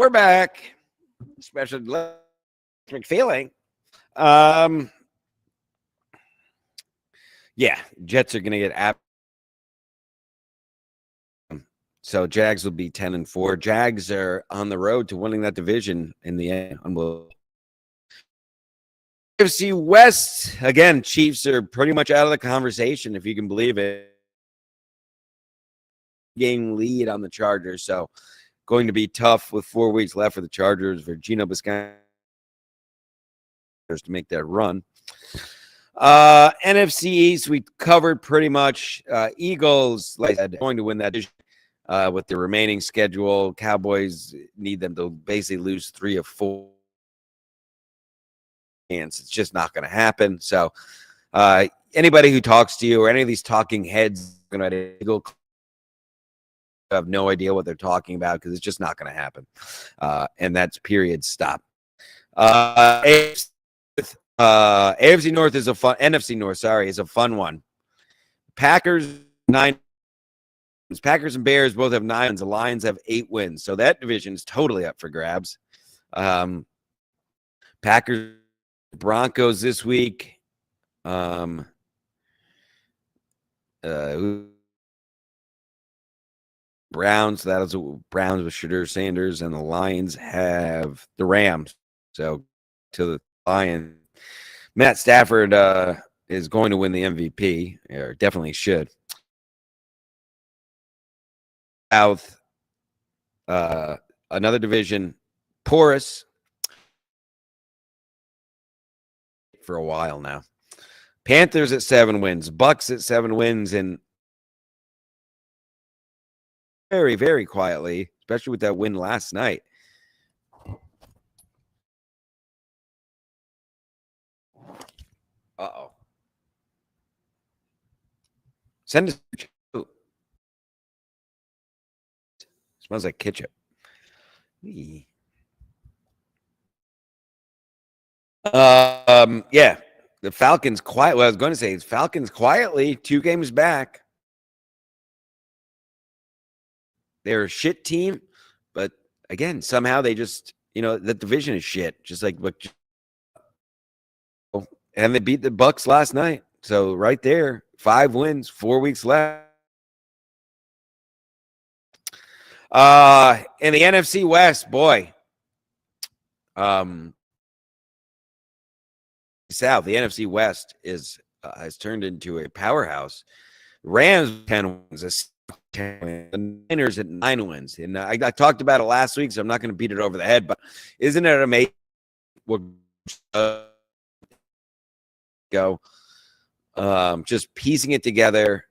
back. Special feeling. Yeah, Jets are going to get so Jags will be 10-4. Jags are on the road to winning that division in the end. AFC West, again, Chiefs are pretty much out of the conversation, if you can believe it. Game lead on the Chargers, so going to be tough with 4 weeks left for the Chargers. For Geno Biscayne to make that run. NFC East, we covered pretty much. Eagles, like I said, going to win that division with the remaining schedule. Cowboys need them to basically lose 3 of 4. And it's just not going to happen. So anybody who talks to you or any of these talking heads going to Eagle have no idea what they're talking about because it's just not going to happen. And that's period. Stop. AFC North is a fun. NFC North, sorry, is a fun one. Packers 9. Packers and Bears both have 9 wins. The Lions have 8 wins. So that division is totally up for grabs. Packers, Broncos this week. Browns, that is Browns with Shadur Sanders, and the Lions have the Rams. So to the Lions, Matt Stafford is going to win the MVP, or definitely should. South, another division, porous for a while now. Panthers at 7 wins, Bucks at 7 wins, and very, very quietly, especially with that win last night. Uh-oh. Send it. Smells like ketchup. Yeah. The Falcons quiet. What I was going to say is Falcons quietly 2 games back. They're a shit team, but again, somehow they just, the division is shit. Just like what, and they beat the Bucks last night. So right there, 5 wins, 4 weeks left. In the NFC West, boy. South. The NFC West has turned into a powerhouse. Rams 10 wins, the Niners at 9 wins. And I talked about it last week, so I'm not going to beat it over the head. But isn't it amazing? What go just piecing it together.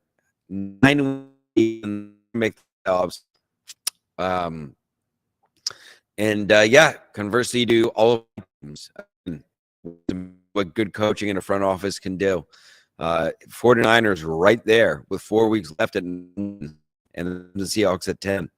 9 wins, make the playoffs. Conversely, you do all of teams. What good coaching in a front office can do. 49ers right there with 4 weeks left and the Seahawks at 10.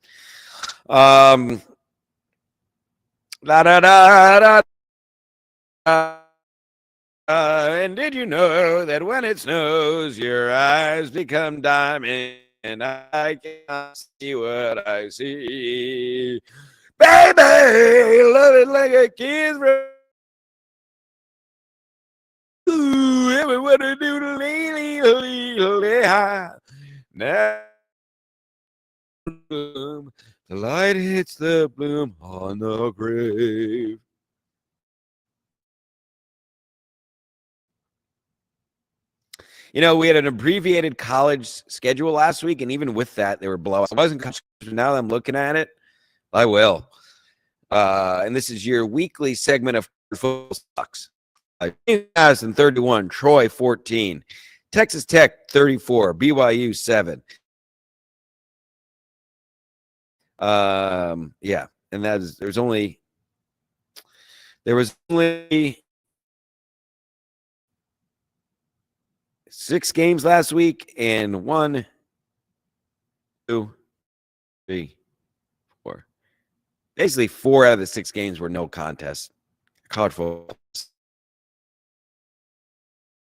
And did you know that when it snows, your eyes become diamond and I cannot see what I see? Baby, love it like a kiss. Ooh, everyone to do the lately high. Now the light hits the bloom on the grave. You know, we had an abbreviated college schedule last week, and even with that, they were blowouts. I wasn't now that I'm looking at it, I will. And this is your weekly segment of Football Sucks. 2031, Troy 14, Texas Tech 34, BYU 7. And that is there was only 6 games last week, and 1, 2, 3, 4. Basically, 4 out of the 6 games were no contest. College football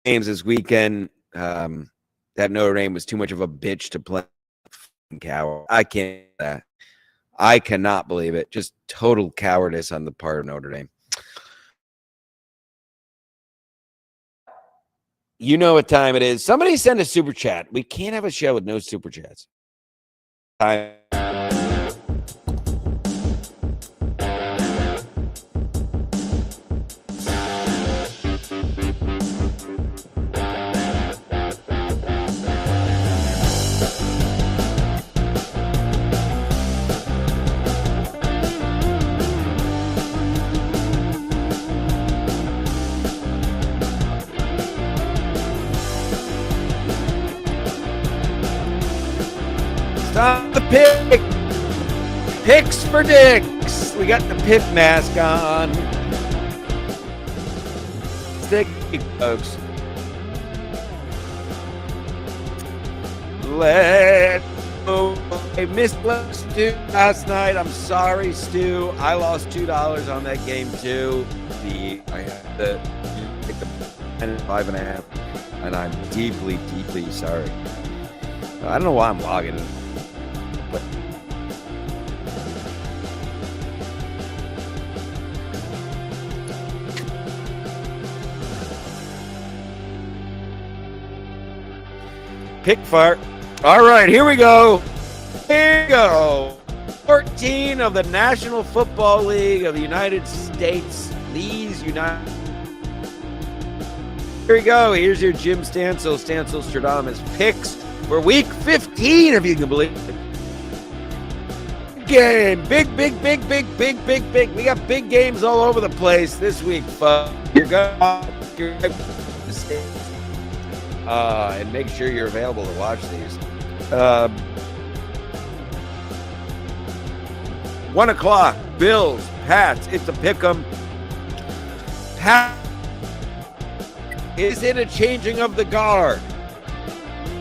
games this weekend. That Notre Dame was too much of a bitch to play. Coward. I cannot believe it. Just total cowardice on the part of Notre Dame. You know what time it is. Somebody send a super chat. We can't have a show with no super chats. Stop the pick. Picks for dicks. We got the pick mask on. Stick, folks. I missed Stu last night. I'm sorry, Stu. I lost $2 on that game too. I had to take the 5.5, and I'm deeply, deeply sorry. I don't know why I'm logging in. But pick fart. All right, here we go. Here we go. 14 of the National Football League of the United States. These United. Here we go. Here's your Jim Stansel, Stradamus picks for week 15, if you can believe it. Game. Big. We got big games all over the place this week, folks. You're going and make sure you're available to watch these. 1 o'clock, Bills, Pats. It's a pick'em. Is it a changing of the guard?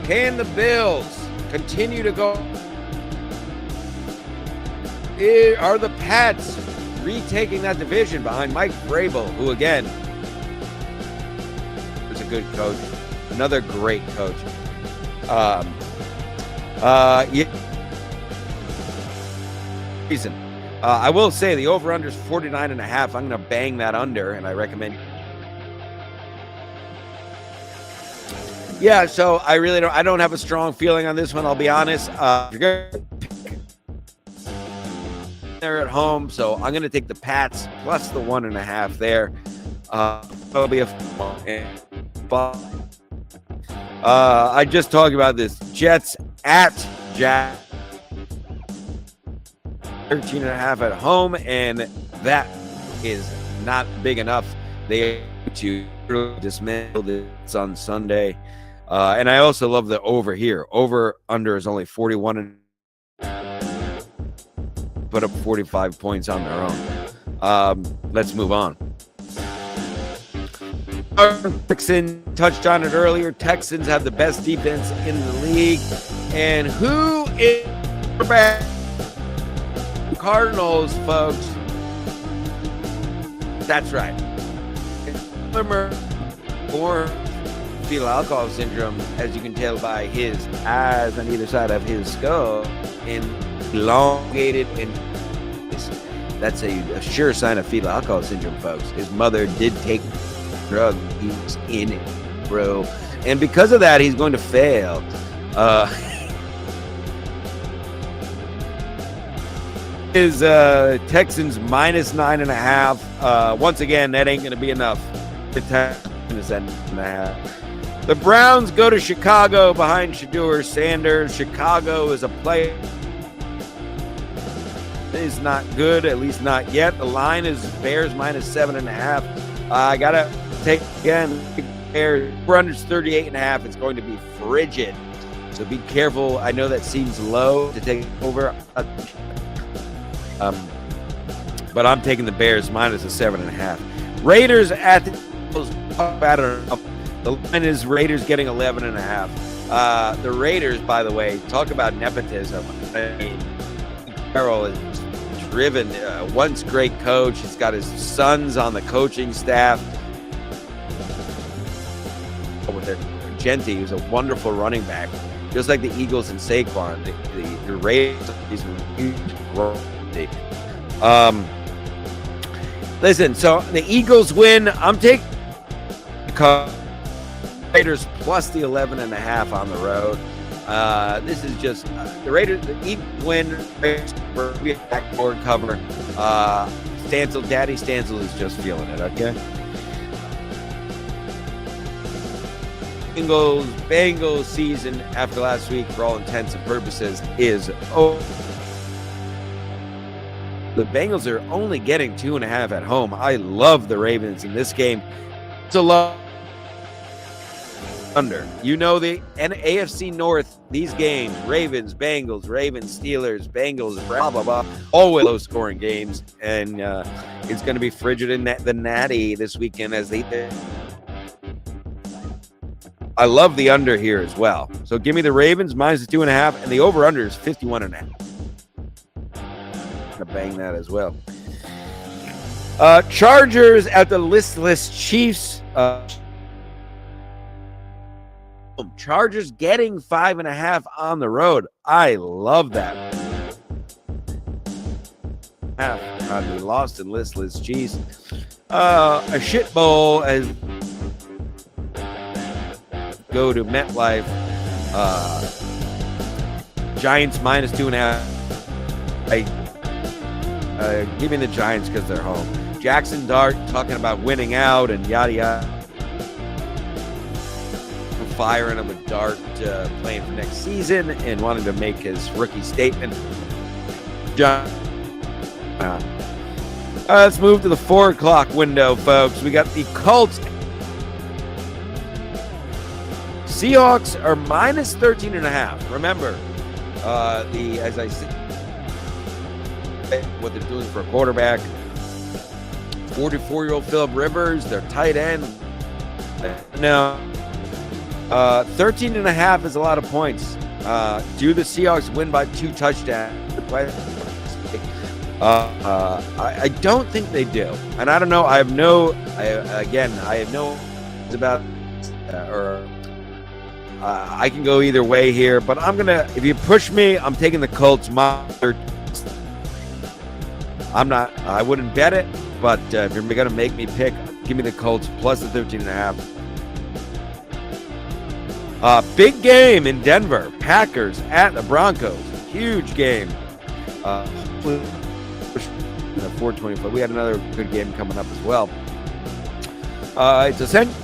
Can the Bills continue to go? Are the Pats retaking that division behind Mike Vrabel, who again is a good coach, another great coach. Reason. I will say the over/under is 49.5. I'm going to bang that under, and I recommend. Yeah, so I don't have a strong feeling on this one. I'll be honest. They're at home, so I'm going to take the Pats plus the 1.5 there. That'll be a fun one. I just talked about this. Jets at Jack 13.5 at home, and that is not big enough. They to dismantle this on Sunday. And I also love the over here. Over under is only 41 and put up 45 points on their own. Let's move on. Texans touched on it earlier. Texans have the best defense in the league. And who is back? Cardinals, folks. That's right. Former fetal alcohol syndrome, as you can tell by his eyes on either side of his skull, and elongated, and that's a sure sign of fetal alcohol syndrome, folks. His mother did take drug. He's in it, bro, and because of that, he's going to fail. Is Texans minus 9.5. Once again, that ain't going to be enough. The Texans at 9.5. The Browns go to Chicago behind Shedeur Sanders. Chicago is a play. Is not good, at least not yet. The line is Bears minus 7.5. I gotta take again. Bears under 38.5. It's going to be frigid, so be careful. I know that seems low to take over. But I'm taking the Bears minus a 7.5. Raiders at the line is Raiders getting 11.5. The Raiders, by the way, talk about nepotism. I mean, Carroll is driven. Once great coach, he's got his sons on the coaching staff. With their Genti, who's a wonderful running back, just like the Eagles and Saquon. The Raiders, these huge growth. Listen, so the Eagles win. I'm taking the Raiders plus the 11.5 on the road. This is just the Raiders. The Eagles win. We have backboard cover. Daddy Stancil is just feeling it. Okay. Bengals season after last week, for all intents and purposes, is over. The Bengals are only getting 2.5 at home. I love the Ravens in this game. It's a low under. You know the AFC North, these games, Ravens, Bengals, Steelers, Bengals, blah, blah, blah, always low-scoring games. And it's going to be frigid in the Natty this weekend as they did. I love the under here as well. So give me the Ravens minus the 2.5, and the over-under is 51.5. To bang that as well. Chargers at the listless Chiefs. Chargers getting 5.5 on the road. I love that. On the lost and listless Chiefs. A shit bowl as go to MetLife. Giants minus 2.5. Give me the Giants because they're home. Jackson Dart talking about winning out and yada yada. Firing him with Dart playing for next season and wanting to make his rookie statement. Let's move to the 4 o'clock window, folks. We got the Colts. Seahawks are minus 13.5. Remember, as I said, what they're doing for a quarterback. 44-year-old Phillip Rivers, their tight end. No. 13.5 is a lot of points. Do the Seahawks win by 2 touchdowns? I don't think they do. And I don't know. I have no about I can go either way here, but if you push me, I'm taking the Colts. I wouldn't bet it, but if you're going to make me pick, give me the Colts plus the 13.5. Big game in Denver. Packers at the Broncos. Huge game. 425. We had another good game coming up as well. It's essentially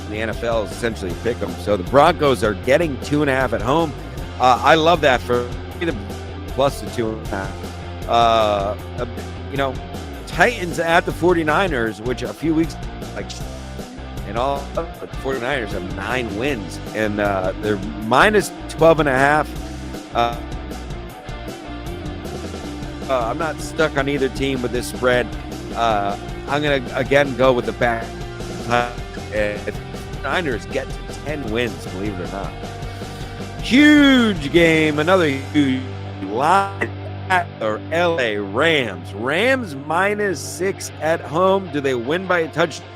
the NFL is essentially a pick 'em. So the Broncos are getting 2.5 at home. I love that for the plus the 2.5. Titans at the 49ers, which a few weeks and all the 49ers have 9 wins and they're minus 12.5. I'm not stuck on either team with this spread. I'm going to, again, go with the back. If Niners get to 10 wins, believe it or not. Huge game. Another huge line at the LA Rams. Rams minus 6 at home. Do they win by a touchdown?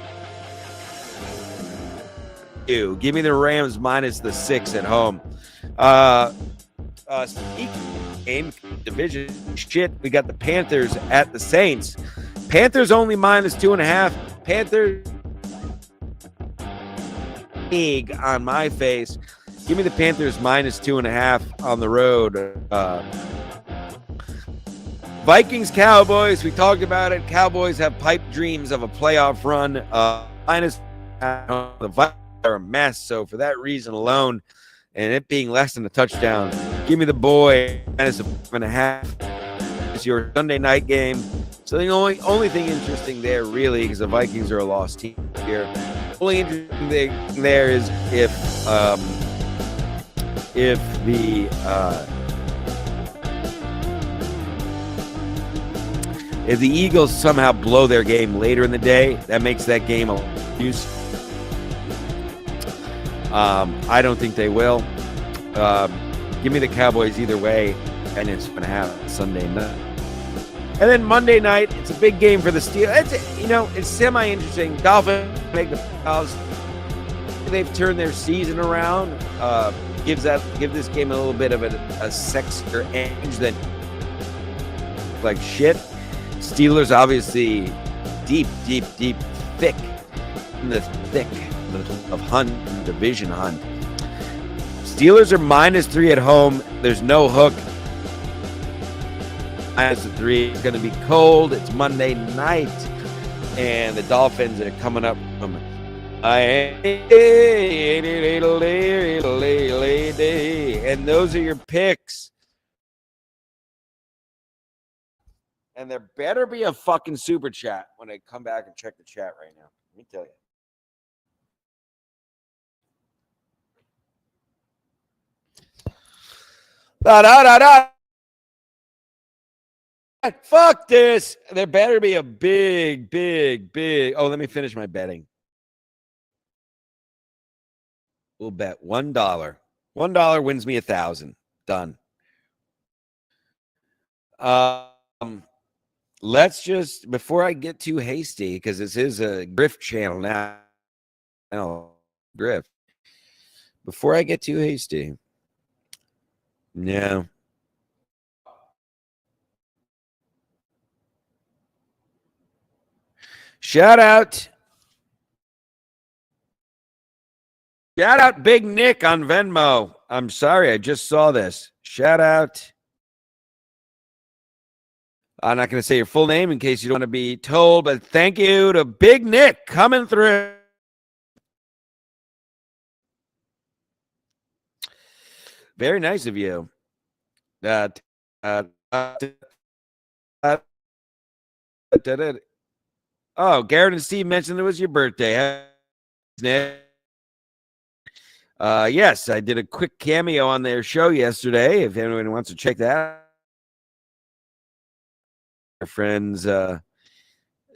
Give me the Rams minus the 6 at home. Game division shit. We got the Panthers at the Saints. Panthers only minus 2.5. Panthers big on my face. Give me the Panthers minus 2.5 on the road. Vikings Cowboys. We talked about it. Cowboys have pipe dreams of a playoff run. Minus the Vikings are a mess. So for that reason alone, and it being less than a touchdown, give me the boy minus 1.5. It's your Sunday night game. So the only thing interesting there, really, because the Vikings are a lost team here. Only interesting thing there is if the Eagles somehow blow their game later in the day, that makes that game a use. I don't think they will. Give me the Cowboys either way, and it's going to happen Sunday night. And then Monday night, it's a big game for the Steelers. It's semi-interesting. Dolphins make the playoffs. They've turned their season around. Give this game a little bit of a sexier edge than like shit. Steelers obviously deep, thick in the thick of hunt, division hunt. Steelers are minus 3 at home. There's no hook. Minus 3. It's going to be cold. It's Monday night. And the Dolphins are coming up from and those are your picks. And there better be a fucking super chat when I come back and check the chat right now. Let me tell you. Fuck this. There better be a big. Oh, let me finish my betting. We'll bet $1. $1 wins me 1,000. Done. Let's just, before I get too hasty, because this is a Griff channel now. Griff. Before I get too hasty. No. Shout out Big Nick on Venmo. I'm sorry, I just saw this. Shout out. I'm not going to say your full name in case you don't want to be told, but thank you to Big Nick coming through. Very nice of you. Oh, Garrett and Steve mentioned it was your birthday. Yes, I did a quick cameo on their show yesterday. If anyone wants to check that out. Our friends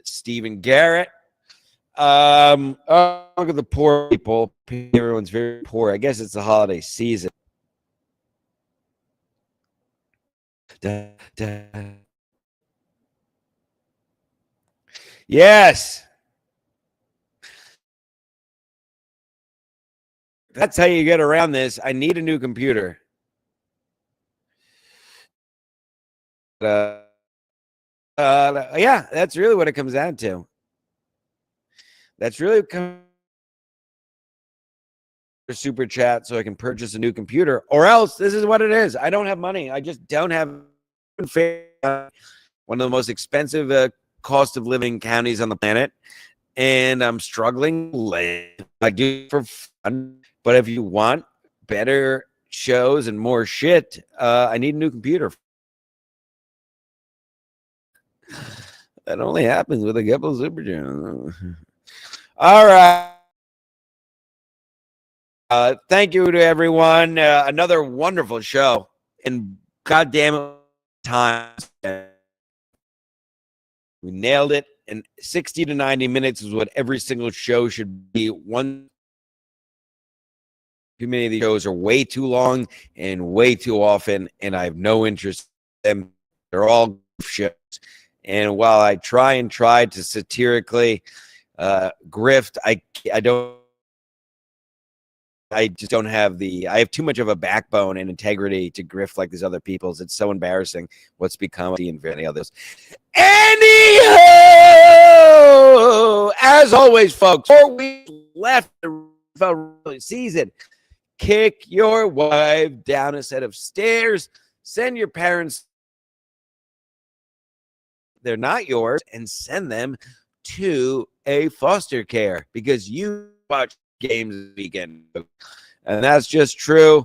Steve and Garrett. Look at the poor people. Everyone's very poor. I guess it's the holiday season. Yes. That's how you get around this. I need a new computer. Yeah, that's really what it comes down to. That's really super chat so I can purchase a new computer, or else this is what it is. I don't have money. I just don't have one of the most expensive cost of living counties on the planet, and I'm struggling. I do it for fun, but if you want better shows and more shit, I need a new computer. That only happens with a couple of super channels. All right. Thank you to everyone. Another wonderful show. And goddamn it, time. We nailed it. And 60 to 90 minutes is what every single show should be. Too many of these shows are way too long and way too often, and I have no interest in them. They're all shows. And while I try to satirically grift, I just don't have I have too much of a backbone and integrity to grift like these other people's. It's so embarrassing what's become of any others. Anyhow, as always, folks, 4 weeks left the season. Kick your wife down a set of stairs. Send your parents, they're not yours, and send them to a foster care because you watch games this weekend. And that's just true.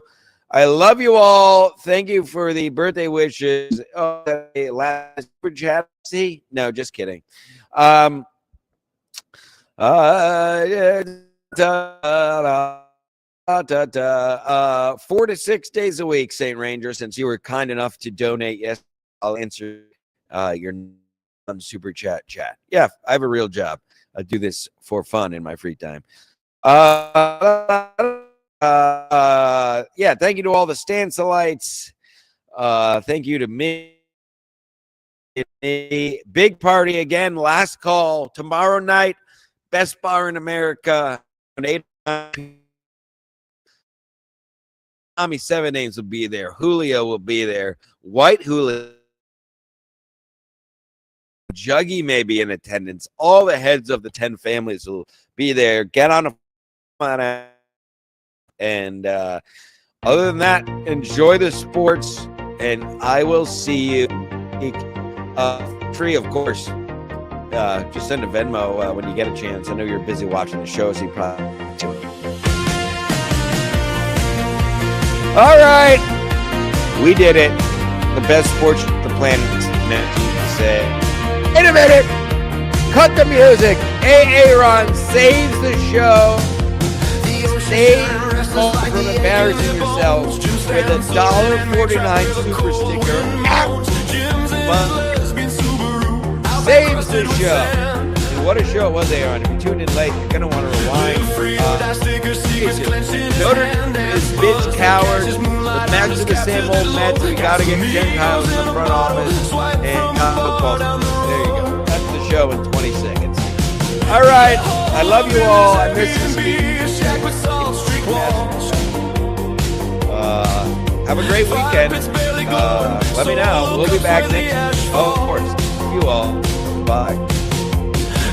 I love you all. Thank you for the birthday wishes. Oh, last super chat. See? No, just kidding. 4 to 6 days a week, St. Ranger, since you were kind enough to donate. Yes, I'll answer your super chat. Yeah, I have a real job. I do this for fun in my free time. Yeah, thank you to all the Stanselites. Thank you to me. Big party again. Last call tomorrow night. Best bar in America. 8 Tommy Seven Names will be there. Julio will be there. White Julio. Juggy may be in attendance. All the heads of the 10 families will be there. Get on a and other than that, enjoy the sports, and I will see you. Free, of course. Just send a Venmo when you get a chance. I know you're busy watching the show, so you probably do it. All right, we did it. The best sports on the planet meant to say. In a minute, cut the music. Aaron saves the show. Save from embarrassing yourselves with a $1.49 super sticker. Saves the show. And what a show it was, Aaron. If you tuned in late, you're going to want to rewind. Notre is bitch cowards. The Mets are the same old Mets. We got to get Gentiles in the front office and football. There you go. That's the show in 20 seconds. All right. I love you all. I miss you, Steve. Have a great weekend. Let me know. We'll be back next week. Oh, of course. You all. Bye.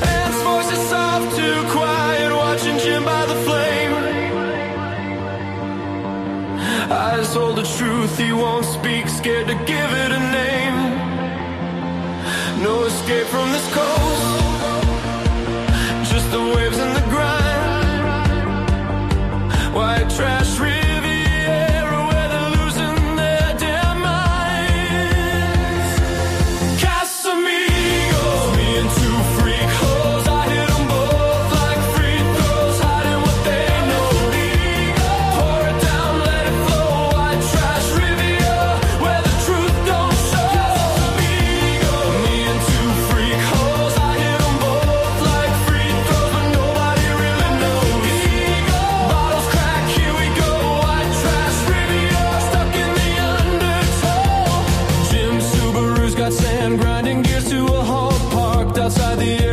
And voices soft, too quiet, watching Jim by the flame. Eyes hold the truth, he won't speak, scared to give it a name. No escape from this coast, just the waves and the grind. White trash Riviera, where they're losing their damn minds. Casamigos, me and two freak hoes, I hit them both like free throws, hiding what they know. Pour it down, let it flow. White trash Riviera, where the truth don't show. Casamigos, me and two freak hoes, I hit them both like free throws, but nobody really knows. Bottles crack, here we go. White trash Riviera, stuck in the undertow. Jim Subaru's got sand grinding gears to a halt, parked outside the